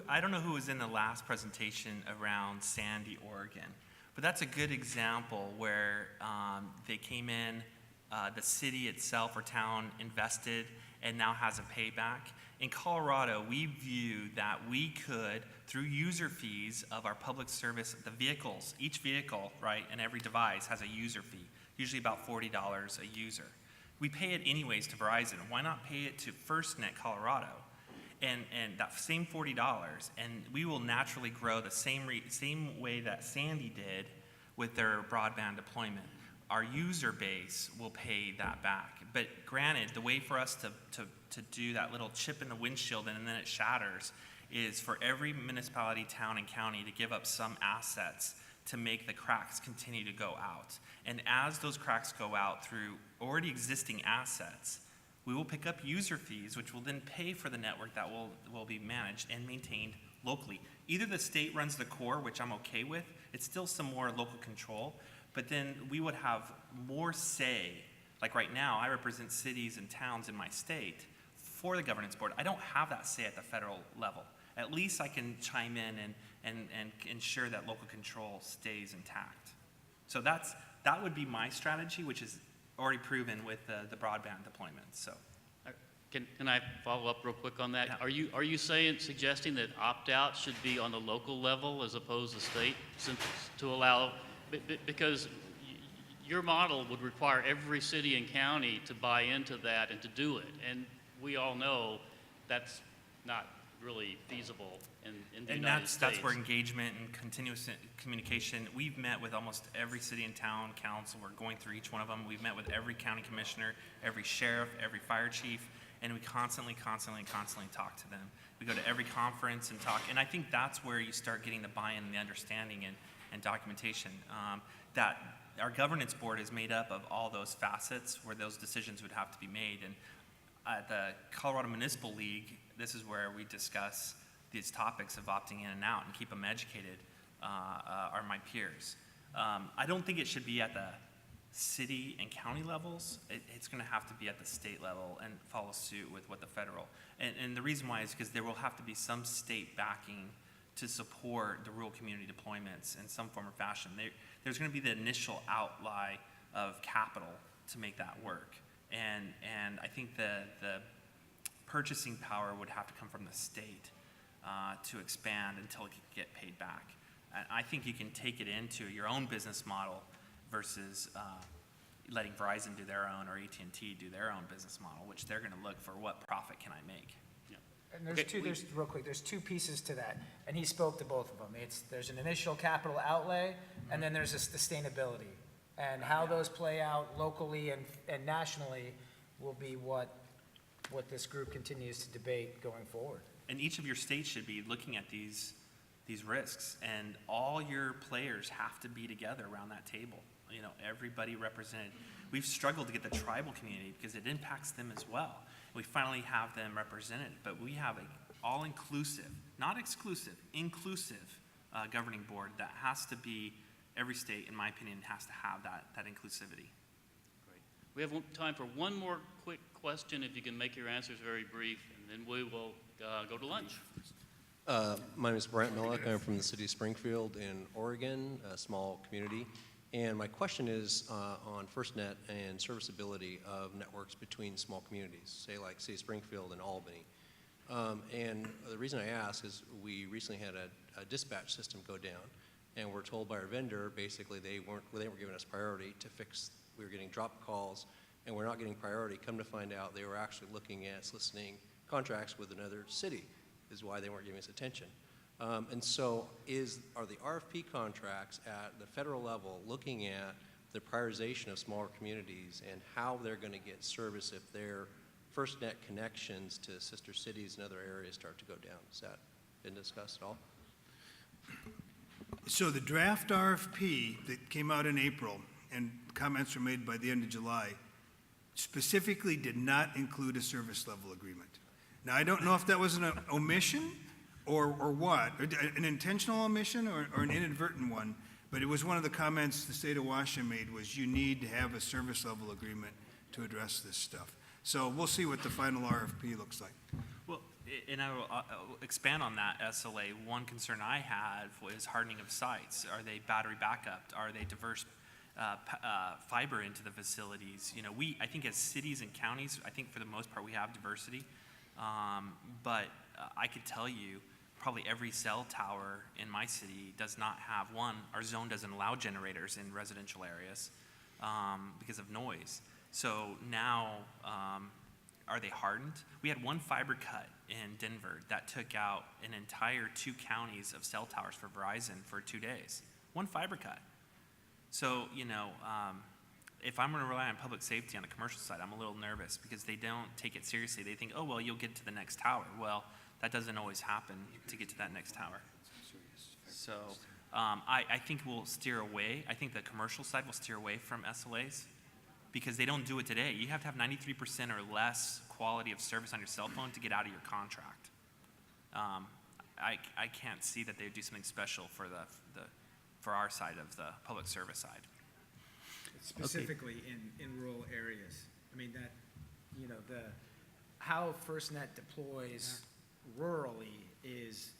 I don't know who was in the last presentation around Sandy, Oregon, but that's a good example where they came in, the city itself or town invested and now has a payback. In Colorado, we view that we could, through user fees of our public service, the vehicles, each vehicle, right, and every device has a user fee. usually about $40 a user. We pay it anyways to Verizon. Why not pay it to FirstNet Colorado? And that same $40, and we will naturally grow the same way that Sandy did with their broadband deployment. Our user base will pay that back. But granted, the way for us to do that little chip in the windshield and then it shatters is for every municipality, town, and county to give up some assets to make the cracks continue to go out. And as those cracks go out through already existing assets, we will pick up user fees, which will then pay for the network that will be managed and maintained locally. Either the state runs the core, which I'm okay with, it's still some more local control, but then we would have more say. Like right now, I represent cities and towns in my state for the governance board. I don't have that say at the federal level. At least I can chime in and ensure that local control stays intact. So that would be my strategy, which is already proven with the broadband deployment. So, Can I follow up real quick on that? Yeah. Are you suggesting that opt-out should be on the local level as opposed to state, to allow, because your model would require every city and county to buy into that and to do it, and we all know that's not really feasible in the United States. That's where engagement and continuous communication. We've met with almost every city and town council. We're going through each one of them. We've met with every county commissioner, every sheriff, every fire chief, and we constantly talk to them. We go to every conference and talk, and I think that's where you start getting the buy-in and the understanding and documentation. That our governance board is made up of all those facets where those decisions would have to be made. And at the Colorado Municipal League, this is where we discuss these topics of opting in and out and keep them educated, are my peers. I don't think it should be at the city and county levels. It's going to have to be at the state level and follow suit with what the federal. And the reason why is because there will have to be some state backing to support the rural community deployments in some form or fashion. There's going to be the initial outlay of capital to make that work. And I think the purchasing power would have to come from the state to expand until it can get paid back. And I think you can take it into your own business model versus letting Verizon do their own or AT&T do their own business model, which they're going to look for what profit can I make. And there's two pieces to that, and he spoke to both of them. There's an initial capital outlay, and then there's a sustainability. And how those play out locally and nationally will be what this group continues to debate going forward. And each of your states should be looking at these risks, and all your players have to be together around that table. You know, everybody represented. We've struggled to get the tribal community because it impacts them as well. We finally have them represented, but we have an all-inclusive, not exclusive, inclusive governing board that has to be, every state, in my opinion, has to have that inclusivity. Great. We have time for one more quick question, if you can make your answers very brief, and then we will go to lunch. My name is Brent Millick. I'm from the city of Springfield in Oregon, a small community. And my question is on FirstNet and serviceability of networks between small communities, say like City of Springfield and Albany. And the reason I ask is we recently had a dispatch system go down, and we're told by our vendor basically they weren't giving us priority to fix. We were getting drop calls, and we're not getting priority. Come to find out, they were actually looking at soliciting contracts with another city, is why they weren't giving us attention. And so are the RFP contracts at the federal level looking at the prioritization of smaller communities and how they're going to get service if their FirstNet connections to sister cities and other areas start to go down? Has that been discussed at all? So the draft RFP that came out in April, and comments were made by the end of July, specifically did not include a service level agreement. Now, I don't know if that was an omission or what, an intentional omission or an inadvertent one, but it was one of the comments the state of Washington made was you need to have a service level agreement to address this stuff. So we'll see what the final RFP looks like. Well, and I will expand on that SLA. One concern I had was hardening of sites. Are they battery backup? Are they diverse fiber into the facilities? You know, I think as cities and counties, I think for the most part we have diversity. But I could tell you probably every cell tower in my city does not have one. Our zone doesn't allow generators in residential areas. because of noise. So now, are they hardened? We had one fiber cut in Denver that took out an entire 2 counties of cell towers for Verizon for 2 days. One fiber cut. So, if I'm going to rely on public safety on the commercial side, I'm a little nervous because they don't take it seriously. They think, oh, well, you'll get to the next tower. Well, that doesn't always happen to get to that next tower. So I think we'll steer away. I think the commercial side will steer away from SLAs because they don't do it today. You have to have 93% or less quality of service on your cell phone to get out of your contract. I can't see that they would do something special for our side of the public service side. Specifically in rural areas. I mean, that, how FirstNet deploys rurally is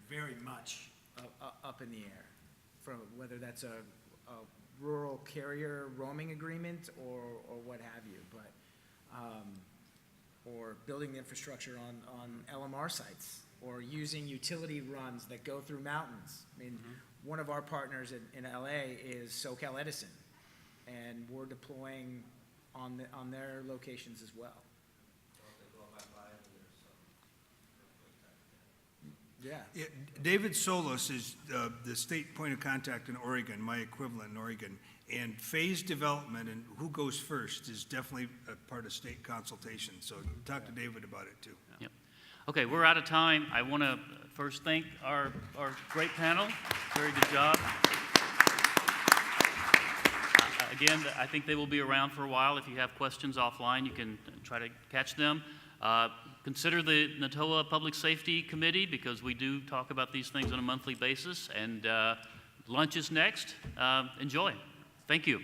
very much up in the air, from whether that's a rural carrier roaming agreement or what have you, but, or building the infrastructure on LMR sites, or using utility runs that go through mountains. I mean, one of our partners in LA is SoCal Edison, and we're deploying on their locations as well. Yeah. David Solis is the state point of contact in Oregon, my equivalent in Oregon. And phase development and who goes first is definitely a part of state consultation. So talk to David about it too. Yep. Okay, we're out of time. I want to first thank our great panel. Very good job. Again, I think they will be around for a while. If you have questions offline, you can try to catch them. Consider the NATOA Public Safety Committee, because we do talk about these things on a monthly basis. And lunch is next. Enjoy. Thank you.